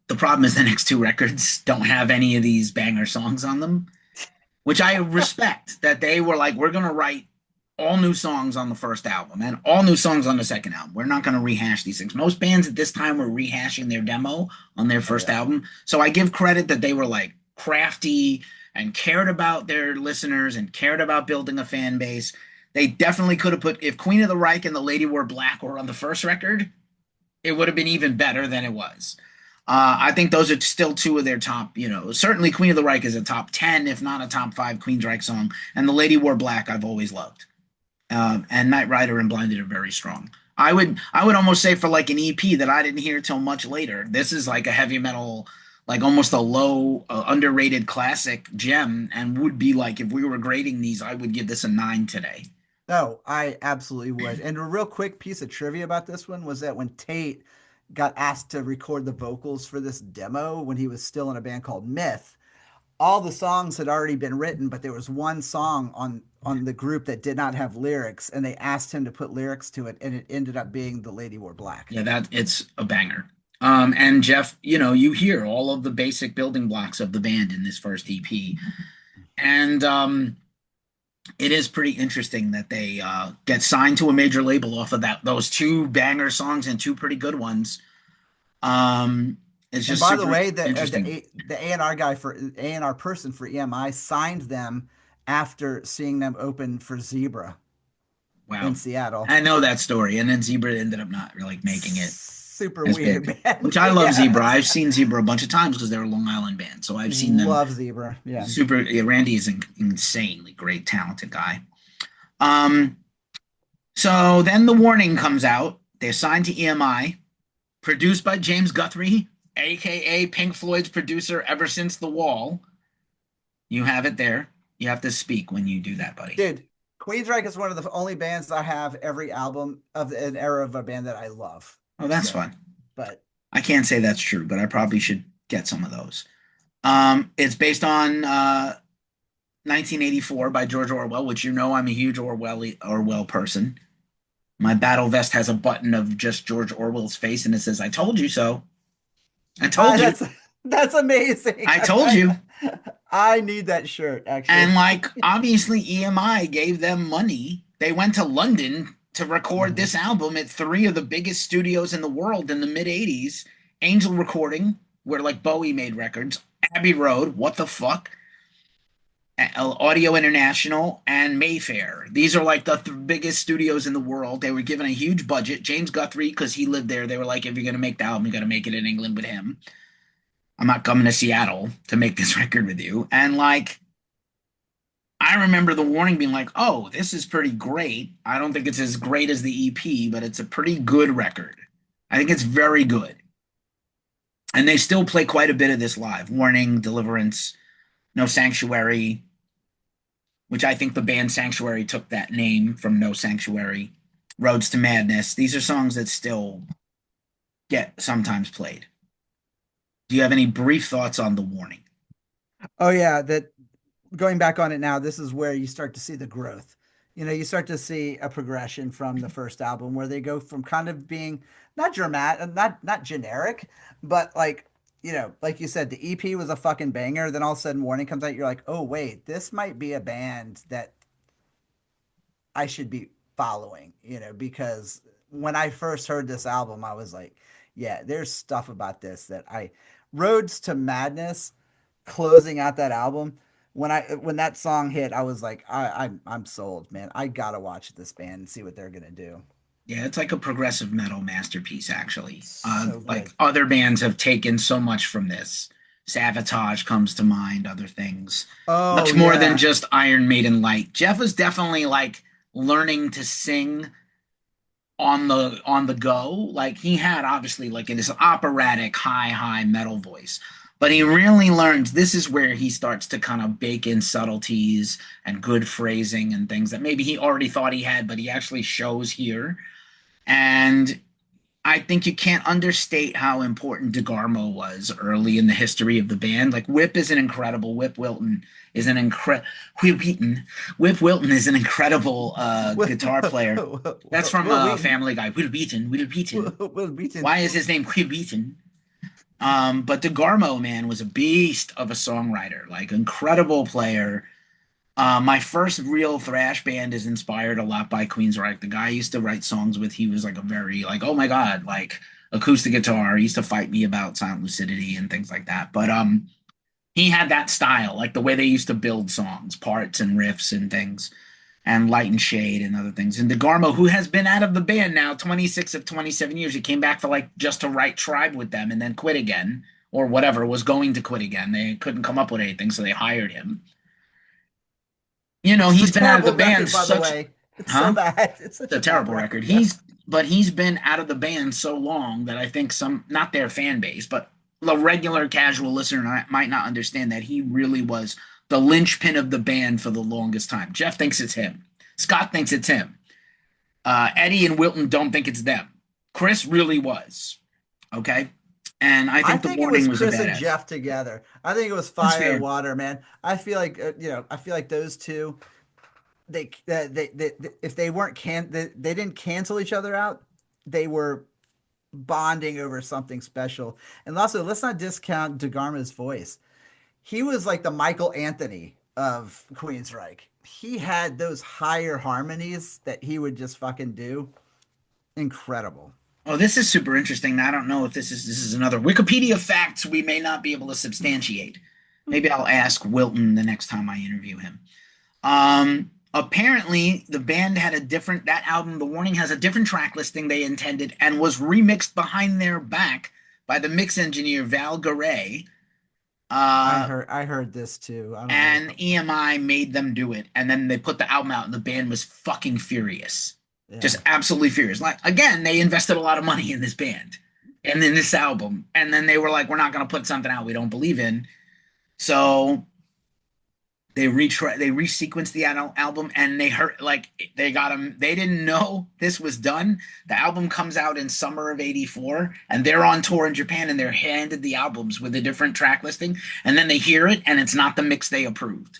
The problem is the next two records don't have any of these banger songs on them, which I respect that they were like, we're going to write all new songs on the first album and all new songs on the second album. We're not going to rehash these things. Most bands at this time were rehashing their demo on their Oh, first yeah. album. So I give credit that they were like crafty and cared about their listeners and cared about building a fan base. They definitely could have put, if Queen of the Reich and The Lady Wore Black were on the first record, it would have been even better than it was. I think those are still two of their top, certainly Queen of the Reich is a top 10, if not a top five Queensryche song. And The Lady Wore Black, I've always loved. And Knight Rider and Blinded are very strong. I would almost say for like an EP that I didn't hear till much later, this is like a heavy metal, like almost a low, underrated classic gem, and would be like if we were grading these, I would give this a 9 today. No, I absolutely would. And a real quick piece of trivia about this one was that when Tate got asked to record the vocals for this demo when he was still in a band called Myth, all the songs had already been written, but there was one song on the group that did not have lyrics, and they asked him to put lyrics to it, and it ended up being "The Lady Wore Black." Yeah, that it's a banger. And Jeff, you hear all of the basic building blocks of the band in this first EP, and it is pretty interesting that they get signed to a major label off of those two banger songs and two pretty good ones. It's And just by the super way, interesting. the A&R guy for A&R person for EMI signed them after seeing them open for Zebra Wow. in Seattle. I know that story. And then Zebra ended up not really making it Super as weird, big, man. which I love Zebra. Yeah. I've seen Zebra a bunch of times because they're a Long Island band. So I've seen them Love Zebra. Yeah. super. Yeah, Randy is an insanely great, talented guy. Um, so then the warning comes out. They're signed to EMI, produced by James Guthrie, aka Pink Floyd's producer ever since The Wall. You have it there. You have to speak when you do that, buddy. Dude, Queensryche is one of the only bands I have every album of an era of a band that I love. Oh, that's So, fun. but I can't say that's true, but I probably should get some of those. It's based on 1984 by George Orwell, which I'm a huge Orwell person. My battle vest has a button of just George Orwell's face, and it says, "I told you so. I told you. that's amazing. I told you." I need that shirt And actually. like, obviously, EMI gave them money. They went to London to record Mhm. this album at three of the biggest studios in the world in the mid 80s. Angel Recording, where like Bowie made records, Abbey Road, what the fuck? Audio International, and Mayfair. These are like the biggest studios in the world. They were given a huge budget. James Guthrie, because he lived there, they were like, if you're going to make the album, you got to make it in England with him. I'm not coming to Seattle to make this record with you. And like, I remember the warning being like, oh, this is pretty great. I don't think it's as great as the EP, but it's a pretty good record. I think it's very good. And they still play quite a bit of this live. Warning, Deliverance, No Sanctuary, which I think the band Sanctuary took that name from No Sanctuary, Roads to Madness. These are songs that still get sometimes played. Do you have any brief thoughts on the warning? Oh yeah, that going back on it now, this is where you start to see the growth. You start to see a progression from the first album where they go from kind of being not dramatic, not generic, but like, like you said, the EP was a fucking banger. Then all of a sudden, Warning comes out. You're like, oh wait, this might be a band that I should be following. Because when I first heard this album, I was like, yeah, there's stuff about this that I Roads to Madness closing out that album, when that song hit, I was like, I'm sold, man. I gotta watch this band and see what they're gonna do. Yeah, it's like a progressive metal masterpiece, actually. So Like good. other bands have taken so much from this. Savatage comes to mind, other things. Oh Much more than yeah. just Iron Maiden light. Jeff was definitely like learning to sing on the go. Like he had obviously like in his operatic high metal voice. But he really learned this is where he starts to kind of bake in subtleties and good phrasing and things that maybe he already thought he had, but he actually shows here. And I think you can't understate how important DeGarmo was early in the history of the band. Like Whip is an incredible Whip Wilton is an incredible Whip Wheaton. Whip Wilton is an incredible guitar player. That's from Will Wheaton. Family Guy. Will Wheaton. Will Wheaton. Will Wheaton. Why is his name Will Wheaton? But DeGarmo, man, was a beast of a songwriter, like incredible player. My first real thrash band is inspired a lot by Queensryche. The guy I used to write songs with, he was like a very like, oh my God, like acoustic guitar. He used to fight me about Silent Lucidity and things like that. But he had that style, like the way they used to build songs, parts and riffs and things, and Light and Shade and other things. And DeGarmo, who has been out of the band now 26 of 27 years, he came back for like just to write Tribe with them and then quit again or whatever, was going to quit again. They couldn't come up with anything, so they hired him. You know, Which is a he's been out of the terrible band record, by the such, way. It's so huh? bad. It's such It's a a bad terrible record. record. Yeah. He's been out of the band so long that I think some, not their fan base, but the regular casual listener might not understand that he really was the linchpin of the band for the longest time. Jeff thinks it's him. Scott thinks it's him. Eddie and Wilton don't think it's them. Chris really was. Okay. And I I think the think it was warning was a Chris and badass. Jeff together. I think it was That's fire and fair. water, man. I feel like those two, if they weren't they didn't cancel each other out. They were bonding over something special. And also, let's not discount DeGarma's voice. He was like the Michael Anthony of Queensryche. He had those higher harmonies that he would just fucking do. Incredible. Oh, this is super interesting. I don't know if this is another Wikipedia fact we may not be able to substantiate. Maybe I'll ask Wilton the next time I interview him. Apparently the band had a different that album, The Warning, has a different track listing they intended and was remixed behind their back by the mix engineer Val Garay. Uh, I heard this too. I don't know what and the fuck. EMI made them do it, and then they put the album out, and the band was fucking furious, just Yeah. absolutely furious. Like again, they invested a lot of money in this band and in this album, and then they were like, "We're not going to put something out we don't believe in." So they resequenced the album, and they heard like they got them. They didn't know this was done. The album comes out in summer of '84, and they're on tour in Japan, and they're handed the albums with a different track listing, and then they hear it, and it's not the mix they approved.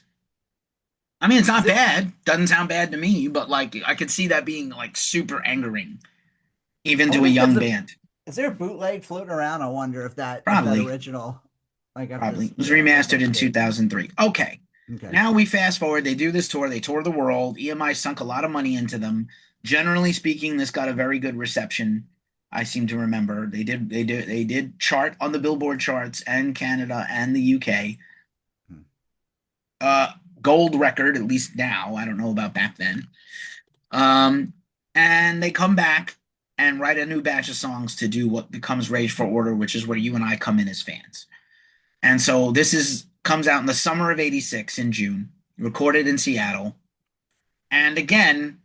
I mean, it's Is not it bad. Doesn't sound bad to me, but like I could see that being like super angering, even I to a wonder if young band. is there a bootleg floating around? I wonder if that Probably, original, like I've probably. just It was remastered in investigate. 2003. Okay. Okay. Now we fast forward. They do this tour. They tour the world. EMI sunk a lot of money into them. Generally speaking, this got a very good reception. I seem to remember they did chart on the Billboard charts and Canada and the UK. Hmm. Uh, Gold record, at least now. I don't know about back then. Um, and they come back and write a new batch of songs to do what becomes Rage for Order, which is where you and I come in as fans. And so this is comes out in the summer of '86 in June, recorded in Seattle, and again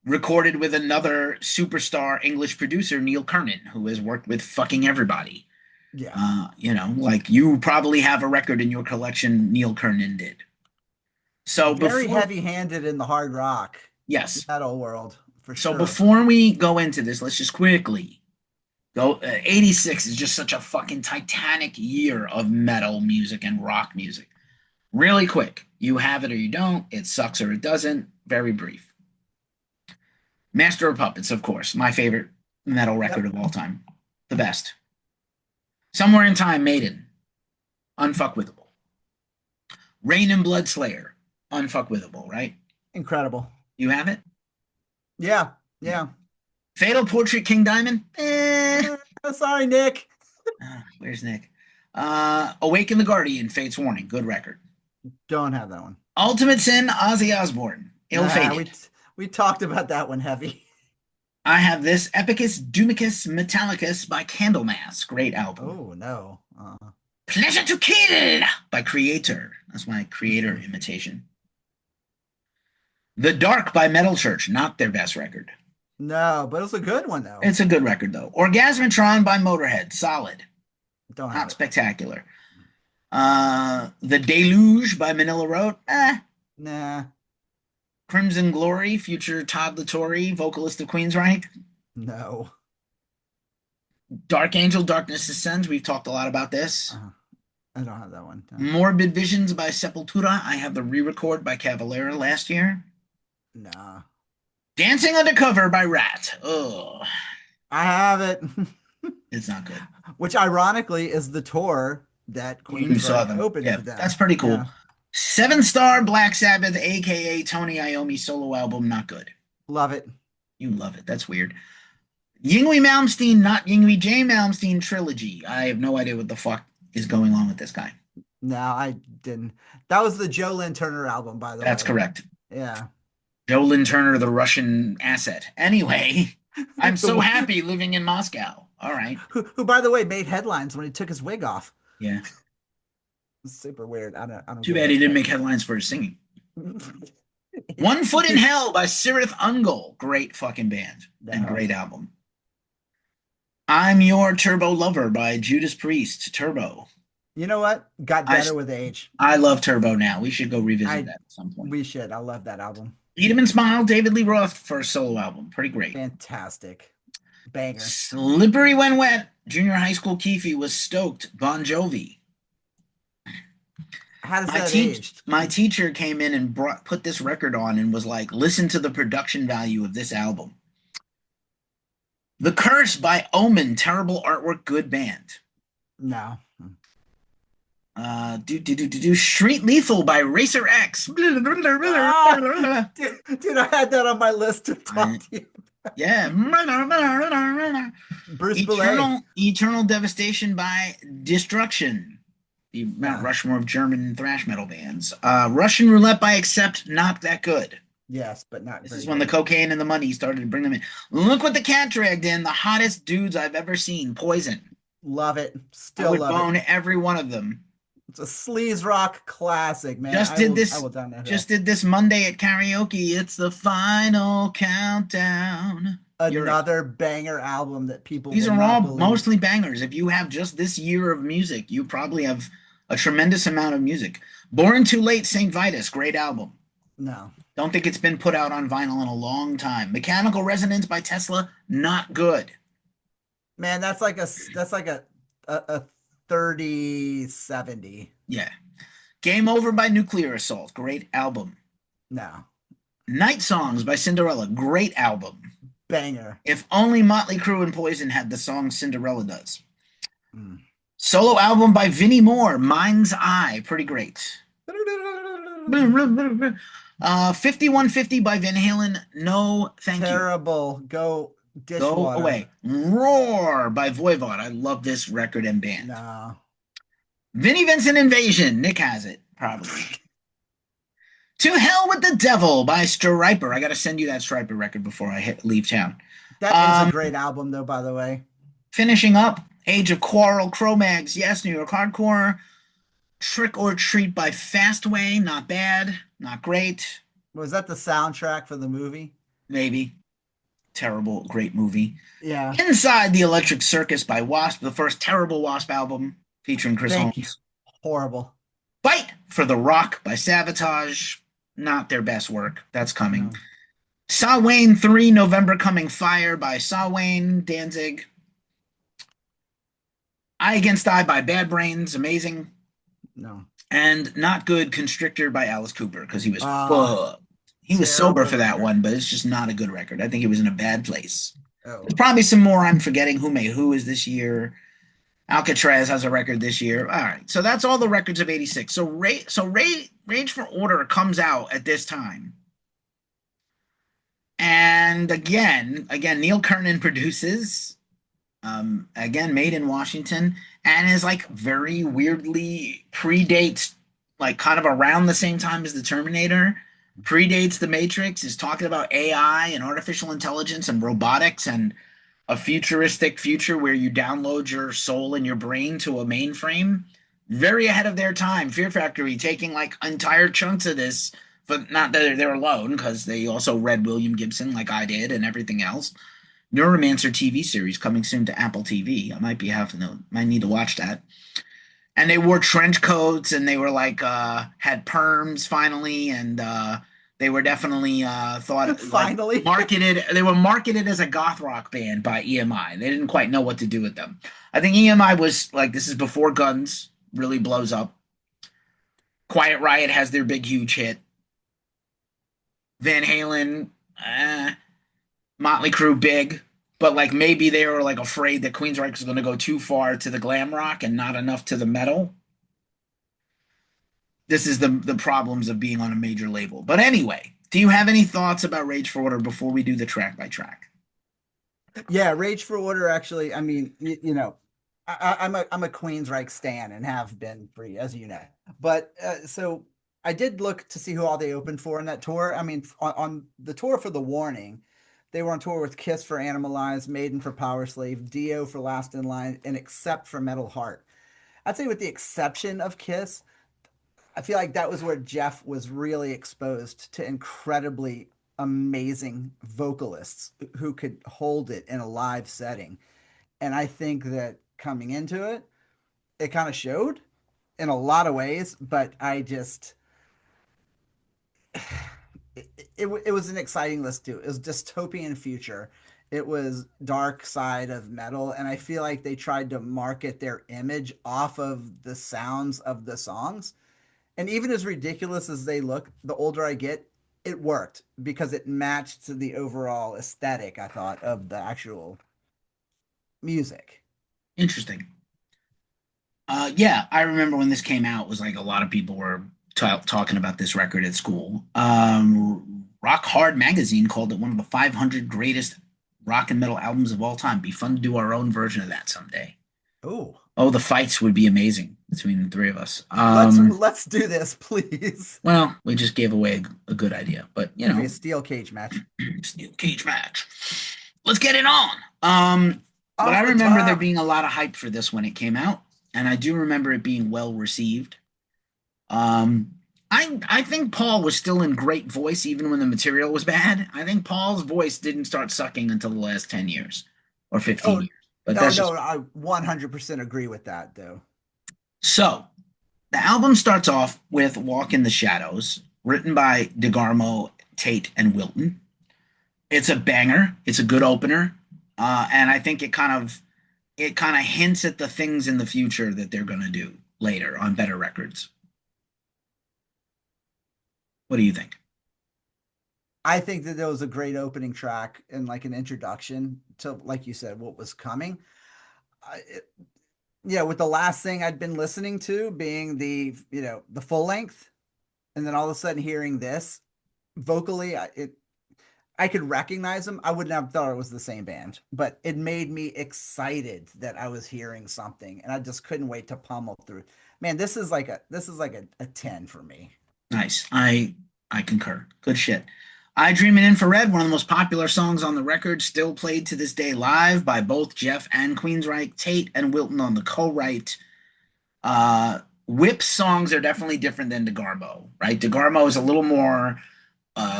recorded with another superstar English producer, Neil Kernon, who has worked with fucking everybody. Yeah. Like you probably have a record in your collection Neil Kernon did. So Very before, heavy-handed in the hard rock yes. metal world for So sure. before we go into this, let's just quickly go. '86 is just such a fucking titanic year of metal music and rock music. Really quick, you have it or you don't. It sucks or it doesn't. Very brief. Master of Puppets, of course, my favorite metal record Yep. of all time. The best. Somewhere in Time, Maiden, unfuckwithable. Rain and Blood Slayer, unfuckwithable, right? Incredible. You have it? Yeah. Yeah. Yeah. Fatal Portrait, King Diamond? Eh. Sorry, Nick. Where's Nick? Awaken the Guardian, Fate's Warning, good record. Don't have that one. Ultimate Sin, Ozzy Osbourne, Ill Nah, Fated. we talked about that one heavy. I have this Epicus Doomicus Metallicus by Candlemass, great album. Oh no. Pleasure to Kill by Creator. That's my Creator imitation. The Dark by Metal Church, not their best record. No, but it's a good one though. It's a good record though. Orgasmatron by Motorhead, solid, Don't have not it. spectacular. The Deluge by Manila Road, Nah. Crimson Glory, future Todd LaTorre, vocalist of Queensrÿche. No. Dark Angel, Darkness Descends. We've talked a lot about this. I don't have that one. Morbid Visions by Sepultura. I have the re-record by Cavalera last year. Nah. Dancing Undercover by Rat. Ugh. I have it. It's not good. Which ironically is the tour that You saw Queensrÿche them. opened Yeah, for them. that's pretty cool. Yeah. 7-star Black Sabbath, aka Tony Iommi solo album, not good. Love it. You love it. That's weird. Yngwie Malmsteen, not Yngwie J. Malmsteen trilogy. I have no idea what the fuck is going on with this guy. No, I didn't. That was the Joe Lynn Turner album, by the way. That's correct. Yeah. Joe Lynn Turner, the Russian asset. Anyway, I'm so happy living in Moscow. All right. Who, by the way, made headlines when he took his wig off. Yeah. It's super weird. I don't Too get bad it, he didn't but- make headlines for his singing. One Foot in Hell by Sirith Ungol. Great fucking band and great album. I'm Your Turbo Lover by Judas Priest. Turbo. You know what? Got better with age. I love Turbo now. We should go revisit that at some point. We should. I love that album. Eat 'Em and Smile, David Lee Roth first solo album. Pretty great. Fantastic. Banger. Slippery When Wet. Junior high school Keefy was stoked. Bon Jovi. How does that age? My teacher came in and put this record on and was like, listen to the production value of this album. The Curse by Omen. Terrible artwork, good band. No. Street Lethal by Racer X. Dude, I had that on my list to talk to you. Yeah. Bruce Boulay. Eternal Devastation by Destruction. The Mount Rushmore of German thrash metal bands. Russian Roulette by Accept, not that good. Yes, but not. This is when the cocaine and the money started to bring them in. Look what the cat dragged in. The hottest dudes I've ever seen. Poison. Love it. Still I would love bone it. every one of them. It's a sleaze rock classic, man. Just did this Monday at karaoke. It's the final countdown. Another banger album that people. These are all mostly bangers. If you have just this year of music, you probably have a tremendous amount of music. Born Too Late, St. Vitus, great album. No. Don't think it's been put out on vinyl in a long time. Mechanical Resonance by Tesla, not good. Man, that's like a 30-70. Yeah. Game Over by Nuclear Assault, great album. No. Night Songs by Cinderella, great album. Banger. If only Motley Crue and Poison had the song Cinderella does. Solo album by Vinnie Moore, Mind's Eye, pretty great. 5150 by Van Halen, no thank you. Terrible. Go Dishwater. Go away. Roar by Voivod. I love this record and band. No. Vinnie Vincent Invasion. Nick has it, probably. To Hell with the Devil by Stryper. I got to send you that Stryper record before I leave town. That is a great album, though, by the way. Finishing up, Age of Quarrel, Cro-Mags, yes, New York Hardcore. Trick or Treat by Fastway, not bad, not great, Was that the soundtrack for the movie? maybe. Terrible, great movie. Yeah. Inside the Electric Circus by Wasp, the first terrible Wasp album featuring Chris Thank you. Holmes. Horrible. Fight for the Rock by Savatage, not their best work. That's coming. No. Saw 3, November Coming Fire by Saw Danzig. Eye Against Eye by Bad Brains, amazing. No. And Not Good Constrictor by Alice Cooper because he was Ah, fucked. He was sober terrible for that record. one, but it's just not a good record. I think he was in a bad place. Oh. There's probably some more I'm forgetting. Who May Who is this year? Alcatraz has a record this year. All right, so that's all the records of '86. Rage for Order comes out at this time, and again, Neil Kernon produces. Again, made in Washington, and is like very weirdly predates, like kind of around the same time as the Terminator, predates the Matrix, is talking about AI and artificial intelligence and robotics and a futuristic future where you download your soul and your brain to a mainframe. Very ahead of their time. Fear Factory taking like entire chunks of this, but not that they're alone because they also read William Gibson like I did and everything else. Neuromancer TV series coming soon to Apple TV. I might need to watch that. And they wore trench coats and they were like had perms finally, and they were definitely thought like Finally. marketed. They were marketed as a goth rock band by EMI. They didn't quite know what to do with them. I think EMI was like, this is before Guns really blows up. Quiet Riot has their big huge hit. Van Halen, Motley Crue big, but like maybe they were like afraid that Queensrÿche was going to go too far to the glam rock and not enough to the metal. This is the problems of being on a major label. But anyway, do you have any thoughts about Rage for Order before we do the track by track? Yeah, Rage for Order actually, I mean, I'm a Queensryche stan and have been for, as you know. But so I did look to see who all they opened for in that tour. I mean, on the tour for The Warning, they were on tour with Kiss for Animalize, Maiden for Power Slave, Dio for Last in Line, and Accept for Metal Heart. I'd say with the exception of Kiss, I feel like that was where Jeff was really exposed to incredibly amazing vocalists who could hold it in a live setting. And I think that coming into it, it kind of showed in a lot of ways, but it was an exciting list too. It was dystopian future. It was dark side of metal, and I feel like they tried to market their image off of the sounds of the songs. And even as ridiculous as they look, the older I get, it worked because it matched the overall aesthetic, I thought, of the actual music. Interesting. Yeah, I remember when this came out, it was like a lot of people were talking about this record at school. Rock Hard magazine called it one of the 500 greatest rock and metal albums of all time. Be fun to do our own version of that someday. Oh, Oh, the fights would be amazing between the three of us. let's do this, please. Well, we just gave away a good idea, but you It'll be a know, steel cage match. steel cage match. Let's get it on. But I Off the remember there top. being a lot of hype for this when it came out, and I do remember it being well received. Um, I think Paul was still in great voice even when the material was bad. I think Paul's voice didn't start sucking until the last 10 years or 15 Oh, years. But oh that's no, just I 100% agree with that though. so. The album starts off with Walk in the Shadows, written by DeGarmo, Tate, and Wilton. It's a banger. It's a good opener. And I think it kind of hints at the things in the future that they're going to do later on better records. What do you think? I think that there was a great opening track and like an introduction to, like you said, what was coming. It, yeah, with the last thing I'd been listening to being the full length, and then all of a sudden hearing this vocally, I could recognize them. I wouldn't have thought it was the same band, but it made me excited that I was hearing something, and I just couldn't wait to pummel through. Man, this is like a 10 for me. Nice. I concur. Good shit. I Dream in Infrared, one of the most popular songs on the record, still played to this day live by both Jeff and Queensryche, Tate and Wilton on the co-write. Whip's songs are definitely different than DeGarmo, right? DeGarmo is a little more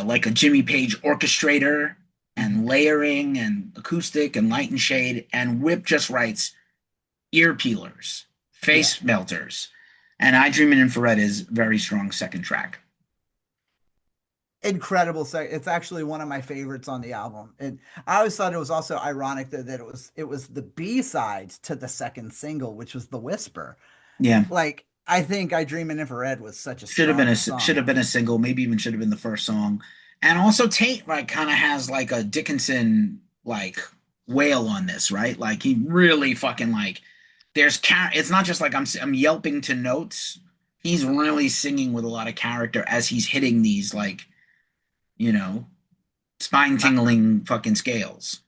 like a Jimmy Page orchestrator Mhm. and layering and acoustic and light and shade, and Whip just writes ear peelers, Yeah. face melters, and I Dream in Infrared is very strong second track. Incredible. It's actually one of my favorites on the album. And I always thought it was also ironic that it was the B-side to the second single, which was The Whisper. Yeah, Like, I think I Dream in Infrared was such a should have been strong should song. have been a single, maybe even should have been the first song. And also Tate like kind of has like a Dickinson like wail on this, right? Like he really fucking like it's not just like I'm yelping to notes. He's really singing with a lot of character as he's hitting these like, you know, spine I, tingling fucking scales.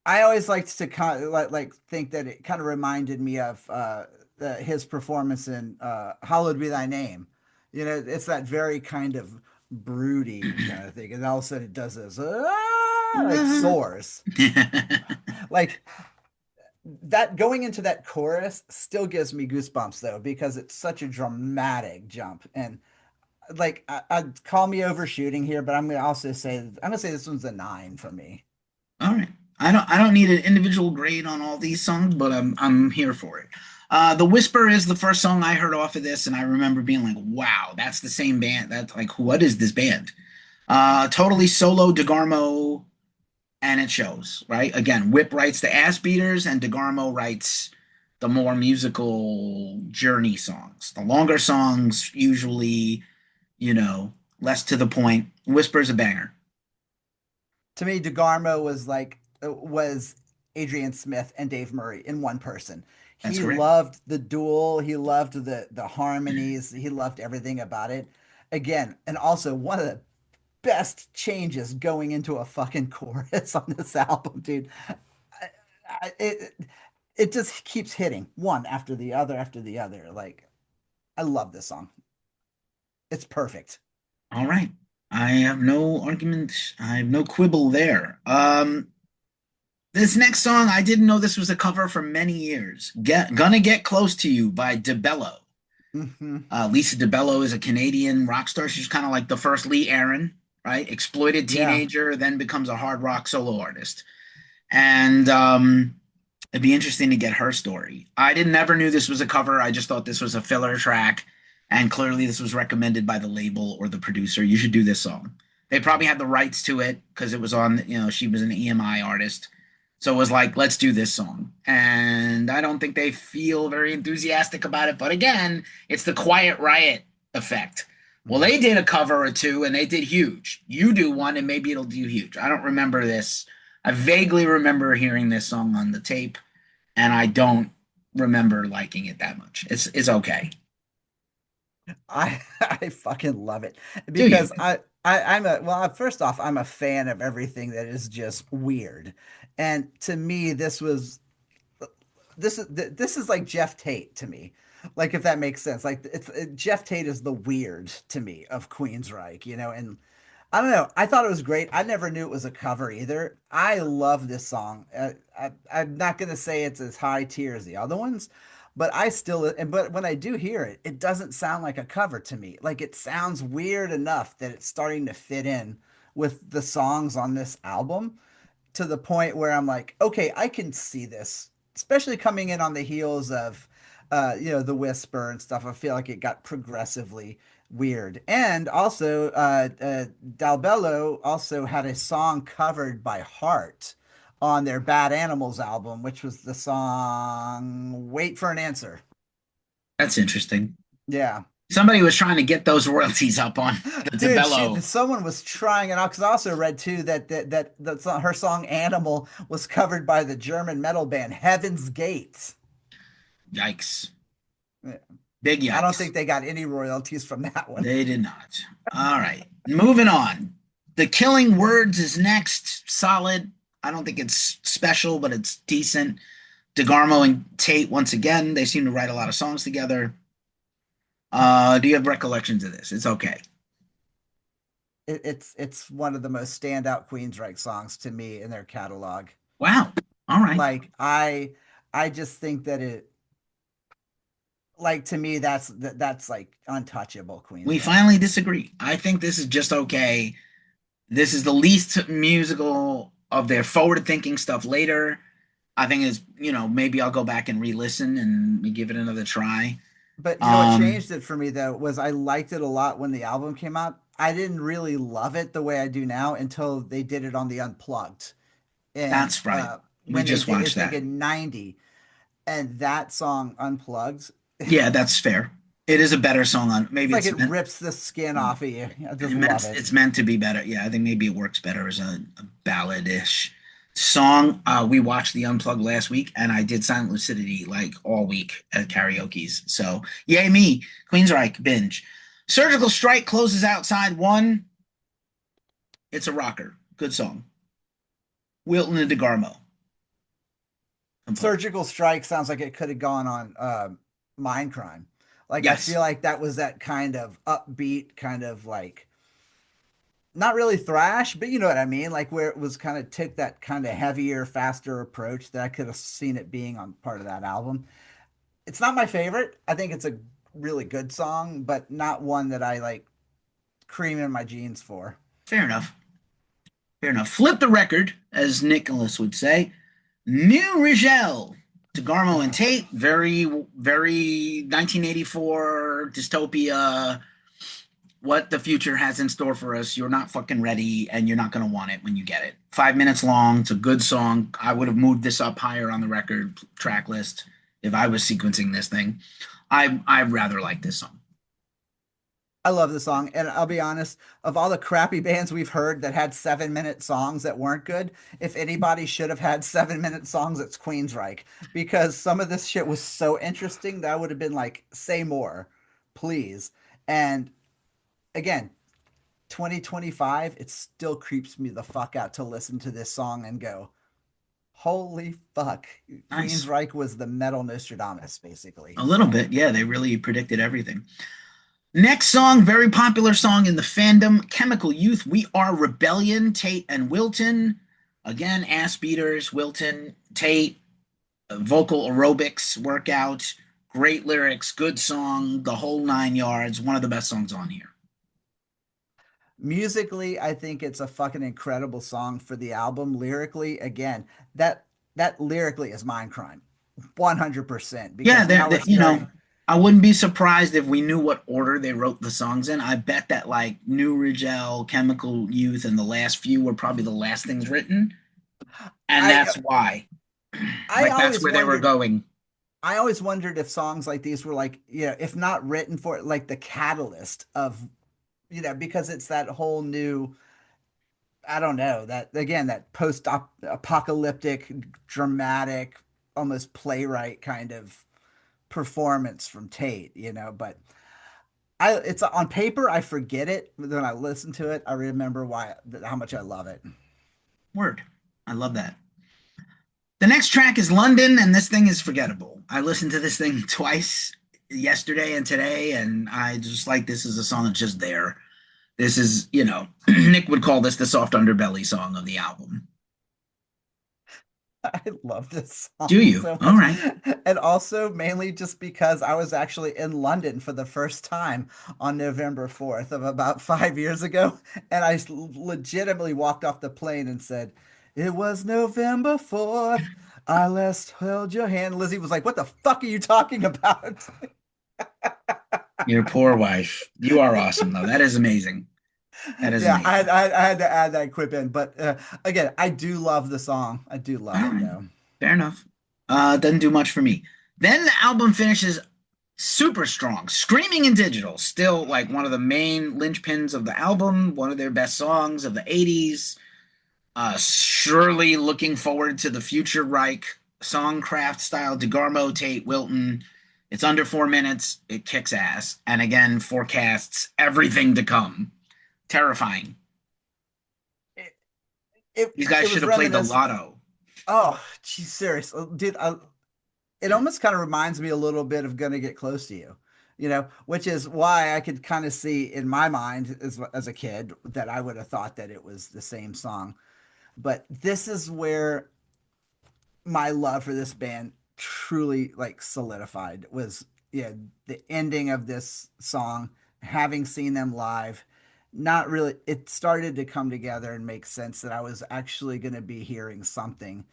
I always liked to kind of like think that it kind of reminded me of his performance in Hallowed Be Thy Name. It's that very kind of broody kind of thing. And all of a sudden it does this like soars. Like that going into that chorus still gives me goosebumps though, because it's such a dramatic jump. And like I'd call me overshooting here, but I'm gonna say this one's a 9 for me. All right. I don't need an individual grade on all these songs, but I'm here for it. The Whisper is the first song I heard off of this, and I remember being like, "Wow, that's the same band. That's like, what is this band?" Totally solo DeGarmo, and it shows, right? Again, Whip writes the ass beaters, and DeGarmo writes the more musical journey songs. The longer songs usually, you know, less to the point. Whisper's a banger. To me, DeGarmo was Adrian Smith and Dave Murray in one person. That's He correct. loved the duel, he loved the harmonies, he loved everything about it. Again, and also one of the best changes going into a fucking chorus on this album, dude. I, it just keeps hitting one after the other. Like, I love this song. It's perfect. All right. I have no argument. I have no quibble there. This next song, I didn't know this was a cover for many years. Gonna Get Close to You by DeBello. Hmm. Lisa DeBello is a Canadian rock star. She's kind of like the first Lee Aaron, right? Exploited Yeah. teenager, then becomes a hard rock solo artist. And it'd be interesting to get her story. I didn't never knew this was a cover. I just thought this was a filler track, and clearly this was recommended by the label or the producer. You should do this song. They probably had the rights to it because it was on. She was an EMI artist, so it was like, let's do this song. And I don't think they feel very enthusiastic about it. But again, it's the Quiet Riot effect. Well, Mhm. they did a cover or two, and they did huge. You do one, and maybe it'll do huge. I don't remember this. I vaguely remember hearing this song on the tape, and I don't remember liking it that much. It's okay. I fucking love it Do you? because I'm a well, first off, I'm a fan of everything that is just weird. And to me, this is like Jeff Tate to me. Like, if that makes sense. Like, Jeff Tate is the weird to me of Queensryche. And I don't know. I thought it was great. I never knew it was a cover either. I love this song. I'm not gonna say it's as high tier as the other ones, but but when I do hear it, it doesn't sound like a cover to me. Like, it sounds weird enough that it's starting to fit in with the songs on this album, to the point where I'm like, okay, I can see this, especially coming in on the heels of, the Whisper and stuff. I feel like it got progressively weird. And also, Dalbello also had a song covered by Heart on their Bad Animals album, which was the song "Wait for an Answer." That's interesting. Yeah. Somebody was trying to get those royalties up on the Dude, DeBello. someone was trying it out, because I also read too that her song "Animal" was covered by the German metal band Heaven's Gates. Yikes. Yeah. Big I don't yikes. think they got any royalties from that one. They did not. All right. Moving on. The Killing Words is next. Solid. I don't think it's special, but it's decent. DeGarmo and Tate, once again, they seem to write a lot of songs together. Do you have recollections of this? It's okay. It's one of the most standout Queensryche songs to me in their catalog. Wow. All right. Like, I just think that like to me, that's like untouchable We Queensryche. finally disagree. I think this is just okay. This is the least musical of their forward-thinking stuff later. I think is, maybe I'll go back and re-listen and give it another try. But you know what Um, changed it for me though was I liked it a lot when the album came out. I didn't really love it the way I do now until they did it on the Unplugged. And that's right. We when they just did, watched it's like that. in '90, and that song Unplugged, Yeah, that's fair. It is a better song on. it's Maybe like it's it meant. rips the skin off of you. I just It love meant it. it's meant to be better. Yeah, I think maybe it works better as a ballad-ish song. We watched the Unplugged last week, and I did Silent Lucidity like all week at karaoke's. So yay me, Queensryche binge. Surgical Strike closes out side one. It's a rocker, good song. Wilton and DeGarmo composed. Surgical Strike sounds like it could have gone on Mind Crime. Like I Yes, feel like that was that kind of upbeat, kind of like not really thrash, but you know what I mean? Like where it was kind of took that kind of heavier, faster approach that I could have seen it being on part of that album. It's not my favorite. I think it's a really good song, but not one that I like cream in my jeans for. fair enough. Fair enough. Flip the record, as Nicholas would say. New Rigel, DeGarmo and Tate, very, very 1984 dystopia. What the future has in store for us. You're not fucking ready, and you're not going to want it when you get it. 5 minutes long. It's a good song. I would have moved this up higher on the record track list if I was sequencing this thing. I rather like this song. I love the song. And I'll be honest, of all the crappy bands we've heard that had 7 minute songs that weren't good, if anybody should have had 7 minute songs, it's Queensryche. Because some of this shit was so interesting that I would have been like, say more, please. And again, 2025, it still creeps me the fuck out to listen to this song and go, holy fuck. Nice. Queensryche was the metal Nostradamus, A basically. little bit. Yeah, they really predicted everything. Next song, very popular song in the fandom, Chemical Youth, We Are Rebellion, Tate and Wilton. Again, ass beaters, Wilton, Tate, vocal aerobics workout, great lyrics, good song, the whole 9 yards, one of the best songs on here. Musically, I think it's a fucking incredible song for the album. Lyrically, again, that that lyrically is mind crime, 100%. Yeah, Because now it's very. I wouldn't be surprised if we knew what order they wrote the songs in. I bet that like New Rigel, Chemical Youth, and the last few were probably the last things written, and I that's why. I Like that's always where they were wondered. going. I always wondered if songs like these were like, if not written for like the catalyst of, because it's that whole new. I don't know that again that post apocalyptic, dramatic, almost playwright kind of performance from Tate, but it's on paper. I forget it, but when I listen to it, I remember how much I love it. Word. I love that. The next track is London, and this thing is forgettable. I listened to this thing twice yesterday and today, and I just like this is a song that's just there. This is, Nick would call this the soft underbelly song of the album. I love this Do song you? so All much, right. and also mainly just because I was actually in London for the first time on November 4th of about 5 years ago, and I legitimately walked off the plane and said, "It was November 4th. I last held your hand." Lizzie was like, "What the fuck are you talking about?" Your poor wife. You are awesome, though. That is amazing. That is Yeah, amazing. I had to add that quip in, but again, I do love the song. I do All love it right. though. Fair enough. Doesn't do much for me. Then the album finishes super strong. Screaming in Digital, still like one of the main linchpins of the album, one of their best songs of the 80s. Surely looking forward to the future Reich songcraft style DeGarmo, Tate, Wilton. It's under 4 minutes. It kicks ass. And again, forecasts everything to come. Terrifying. It, it, These guys it should was have played the reminiscent. lotto. Oh, geez, serious, dude. It almost kind of reminds me a little bit of "Gonna Get Close to You," which is why I could kind of see in my mind as a kid that I would have thought that it was the same song. But this is where my love for this band truly like solidified was yeah, the ending of this song, having seen them live, not really, it started to come together and make sense that I was actually going to be hearing something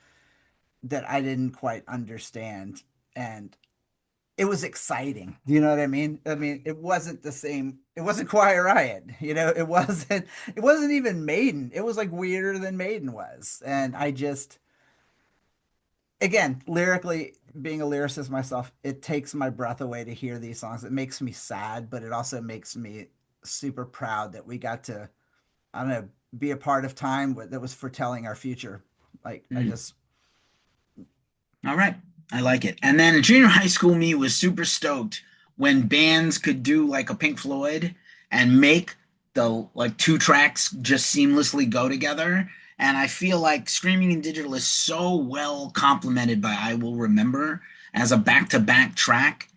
that I didn't quite understand. And it was exciting. Do you know what I mean? I mean, it wasn't the same. It wasn't Quiet Riot. It wasn't. It wasn't even Maiden. It was like weirder than Maiden was. And I just, again, lyrically, being a lyricist myself, it takes my breath away to hear these songs. It makes me sad, but it also makes me super proud that we got to, I don't know, be a part of time that was foretelling our future. Like, I Mm. just, All right. I like it. And then junior high school me was super stoked when bands could do like a Pink Floyd and make the like two tracks just seamlessly go together. And I feel like Screaming in Digital is so well complemented by I Will Remember as a back-to-back track.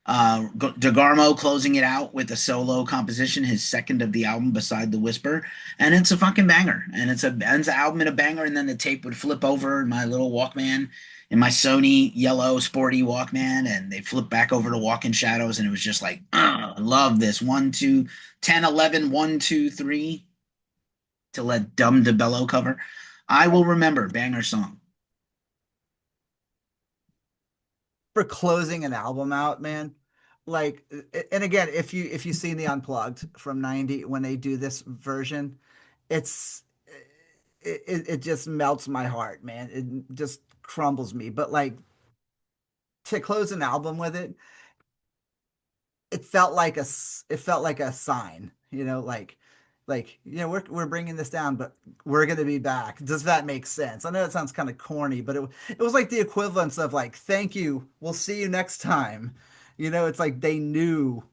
DeGarmo closing it out with a solo composition, his second of the album beside The Whisper. And it's a fucking banger. And it's an album and a banger. And then the tape would flip over in my little Walkman in my Sony yellow sporty Walkman, and they flipped back over to Walk in Shadows, and it was just like, I love this. 1, 2, 10, 11, 1, 2, 3 to let Dumb DeBello cover. I Will Remember, banger song. for closing an album out, man. Like, and again, if you've seen the Unplugged from '90 when they do this version, it's it just melts my heart, man. It just crumbles me. But like to close an album with it, it felt like a sign, we're bringing this down, but we're going to be back. Does that make sense? I know it sounds kind of corny, but it was like the equivalence of like, thank you, we'll see you next time. It's like they knew,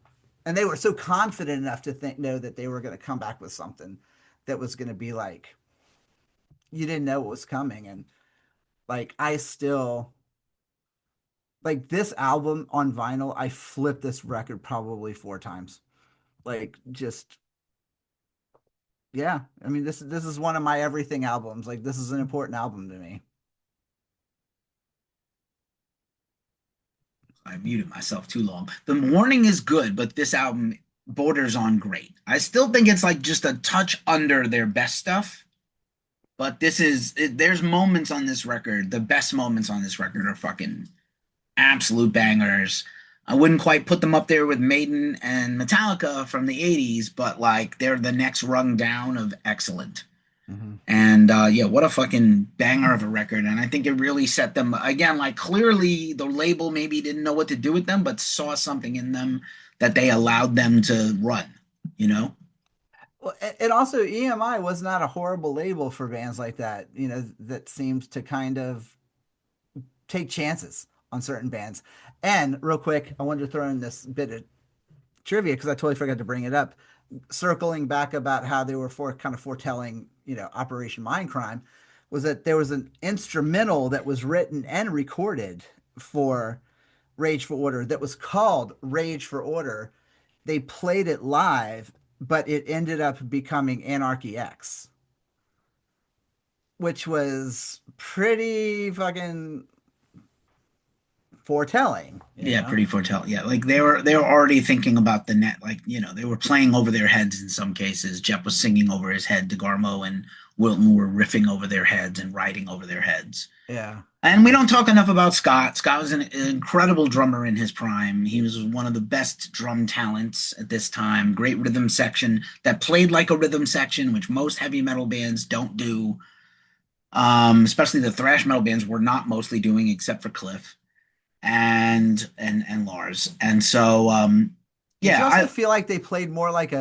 and they were so confident enough to know that they were going to come back with something that was going to be like, you didn't know what was coming. And like I still, like, this album on vinyl, I flipped this record probably 4 times. Like, just, yeah. I mean, this is one of my everything albums. Like, this is an important album to me. I muted myself too long. The Morning is good, but this album borders on great. I still think it's like just a touch under their best stuff, but there's moments on this record. The best moments on this record are fucking absolute bangers. I wouldn't quite put them up there with Maiden and Metallica from the 80s, but like they're the next rung down of excellent. Hmm. And yeah, what a fucking banger of a record. And I think it really set them again, like clearly the label maybe didn't know what to do with them, but saw something in them that they allowed them to run, you know? Well, and also EMI was not a horrible label for bands like that. That seems to kind of take chances on certain bands. And real quick, I wanted to throw in this bit of trivia because I totally forgot to bring it up. Circling back about how they were kind of foretelling, Operation Mindcrime, was that there was an instrumental that was written and recorded for Rage for Order that was called Rage for Order. They played it live, but it ended up becoming Anarchy X, which was pretty fucking foretelling. Yeah, pretty foretell. Yeah, like they were already thinking about the net. Like they were playing over their heads in some cases. Jeff was singing over his head. DeGarmo and Wilton were riffing over their heads and writing over their heads. Yeah. And we don't talk enough about Scott. Scott was an incredible drummer in his prime. He was one of the best drum talents at this time. Great rhythm section that played like a rhythm section, which most heavy metal bands don't do. Especially the thrash metal bands were not mostly doing, except for Cliff and Lars. And so Did you yeah, also I feel like they played more like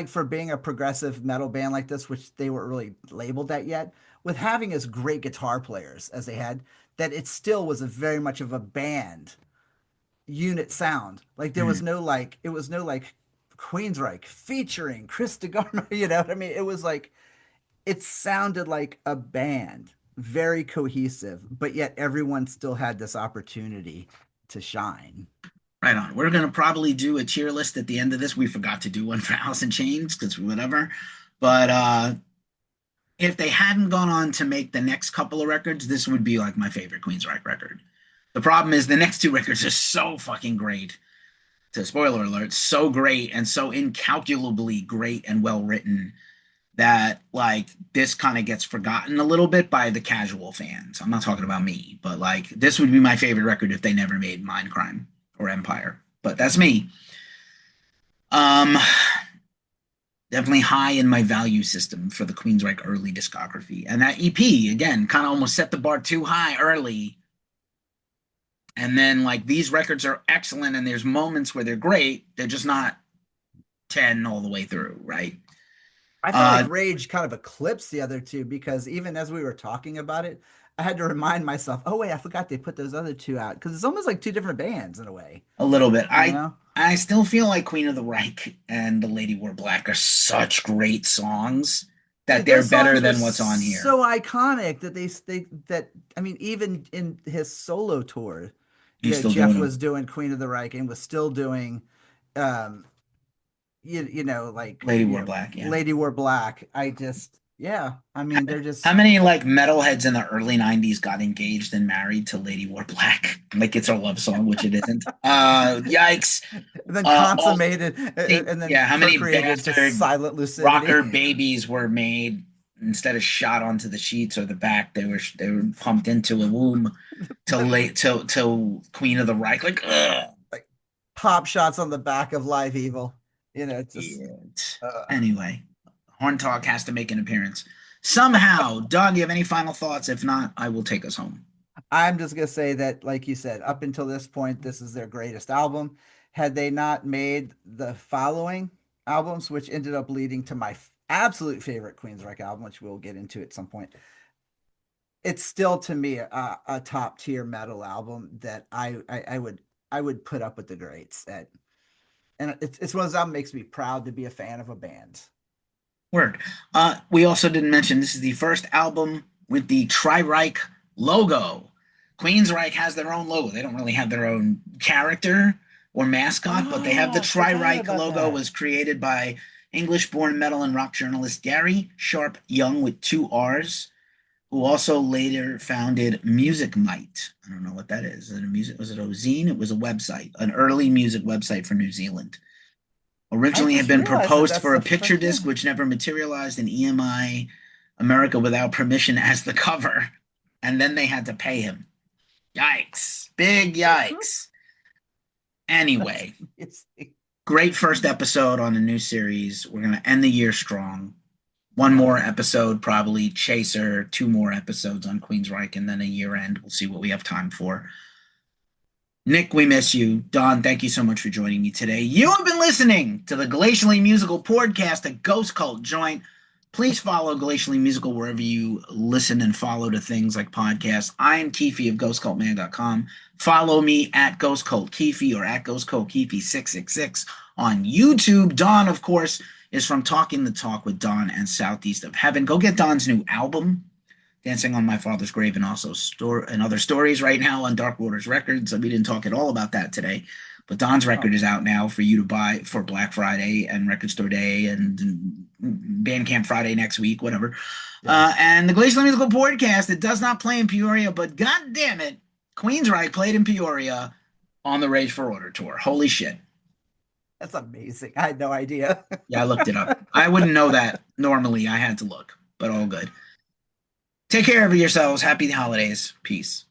for being a progressive metal band like this, which they weren't really labeled that yet, with having as great guitar players as they had, that it still was a very much of a band unit sound. Like there was mm, no like it was no like Queensryche featuring Chris DeGarmo, you know what I mean? It was like it sounded like a band, very cohesive, but yet everyone still had this opportunity to shine. right on. We're gonna probably do a tier list at the end of this. We forgot to do one for Alice in Chains because whatever. But if they hadn't gone on to make the next couple of records, this would be like my favorite Queensryche record. The problem is the next two records are so fucking great. So spoiler alert, so great and so incalculably great and well written that like this kind of gets forgotten a little bit by the casual fans. I'm not talking about me, but like this would be my favorite record if they never made Mindcrime or Empire. But that's me. Um, Definitely high in my value system for the Queensryche early discography. And that EP, again, kind of almost set the bar too high early. And then, like, these records are excellent, and there's moments where they're great. They're just not 10 all the way through, right? I felt like Uh, Rage kind of eclipsed the other two because even as we were talking about it, I had to remind myself, oh, wait, I forgot they put those other two out because it's almost like two different bands in a way, a little bit. you I know? I still feel like Queen of the Reich and The Lady Wore Black are such great songs that they're Those better songs were than what's on here. so iconic that that I mean, even in his solo tour, He's still doing Jeff them. was doing Queen of the Reich and was still doing um Lady Wore Black, yeah. Lady Wore Black. I just, yeah, I mean, they're How just many like metalheads in the early 90s got engaged and married to Lady Wore Black? Like it's a love song, which it isn't. Yikes. then Also, consummated and then yeah, how many procreated to bastard silent lucidity. rocker babies were made instead of shot onto the sheets or the back? They were pumped into a womb to late till Queen of the Reich. Like, ugh. Like pop shots on the back of Live Evil. It's just Yeah. uh, Anyway, Horn Talk has to make an appearance somehow. Don, do you have any final thoughts? If not, I will take us home. I'm just gonna say that, like you said, up until this point, this is their greatest album. Had they not made the following albums, which ended up leading to my absolute favorite Queensryche album, which we'll get into at some point, it's still to me a top tier metal album that I would put up with the greats. And it's one of those albums that makes me proud to be a fan of a band. Word. We also didn't mention this is the first album with the Tri-Reich logo. Queensryche has their own logo. They don't really have their own character or mascot, but they have the Oh, forgot Tri-Reich about logo. that. Was created by English-born metal and rock journalist Gary Sharp Young with two R's, who also later founded Music Mite. I don't know what that is. Is it a music? Was it a zine? It was a website, an early music website for New Zealand. I Originally had just been realized that proposed that's for a the picture first. disc, Yeah. which never materialized in EMI America without permission as the cover. And then they had to pay him. Yikes. Big yikes. That's Anyway, amazing. great first episode on the new series. We're going to end the year strong. One Yeah. more episode, probably Chaser, two more episodes on Queensryche, and then a year end. We'll see what we have time for. Nick, we miss you. Don, thank you so much for joining me today. You have been listening to the Glacially Musical Podcast, a Ghost Cult joint. Please follow Glacially Musical wherever you listen and follow to things like podcasts. I am Keefy of GhostCultMan.com. Follow me at Ghost Cult Keefy or at Ghost Cult Keefy 666 on YouTube. Don, of course, is from Talking the Talk with Don and Southeast of Heaven. Go get Don's new album, Dancing on My Father's Grave, and also and other stories right now on Dark Waters Records. We didn't talk at all about that today, but Don's Oh, record is out now for you to buy for Black Friday and Record Store Day and Bandcamp Friday next week, whatever. yeah. And the Glacial Musical Podcast, it does not play in Peoria, but god damn it, Queensryche played in Peoria on the Rage for Order tour. Holy shit. That's amazing. I had no idea. Yeah, I looked it up. I wouldn't know that normally. I had to look, but all good. Take care of yourselves. Happy holidays. Peace.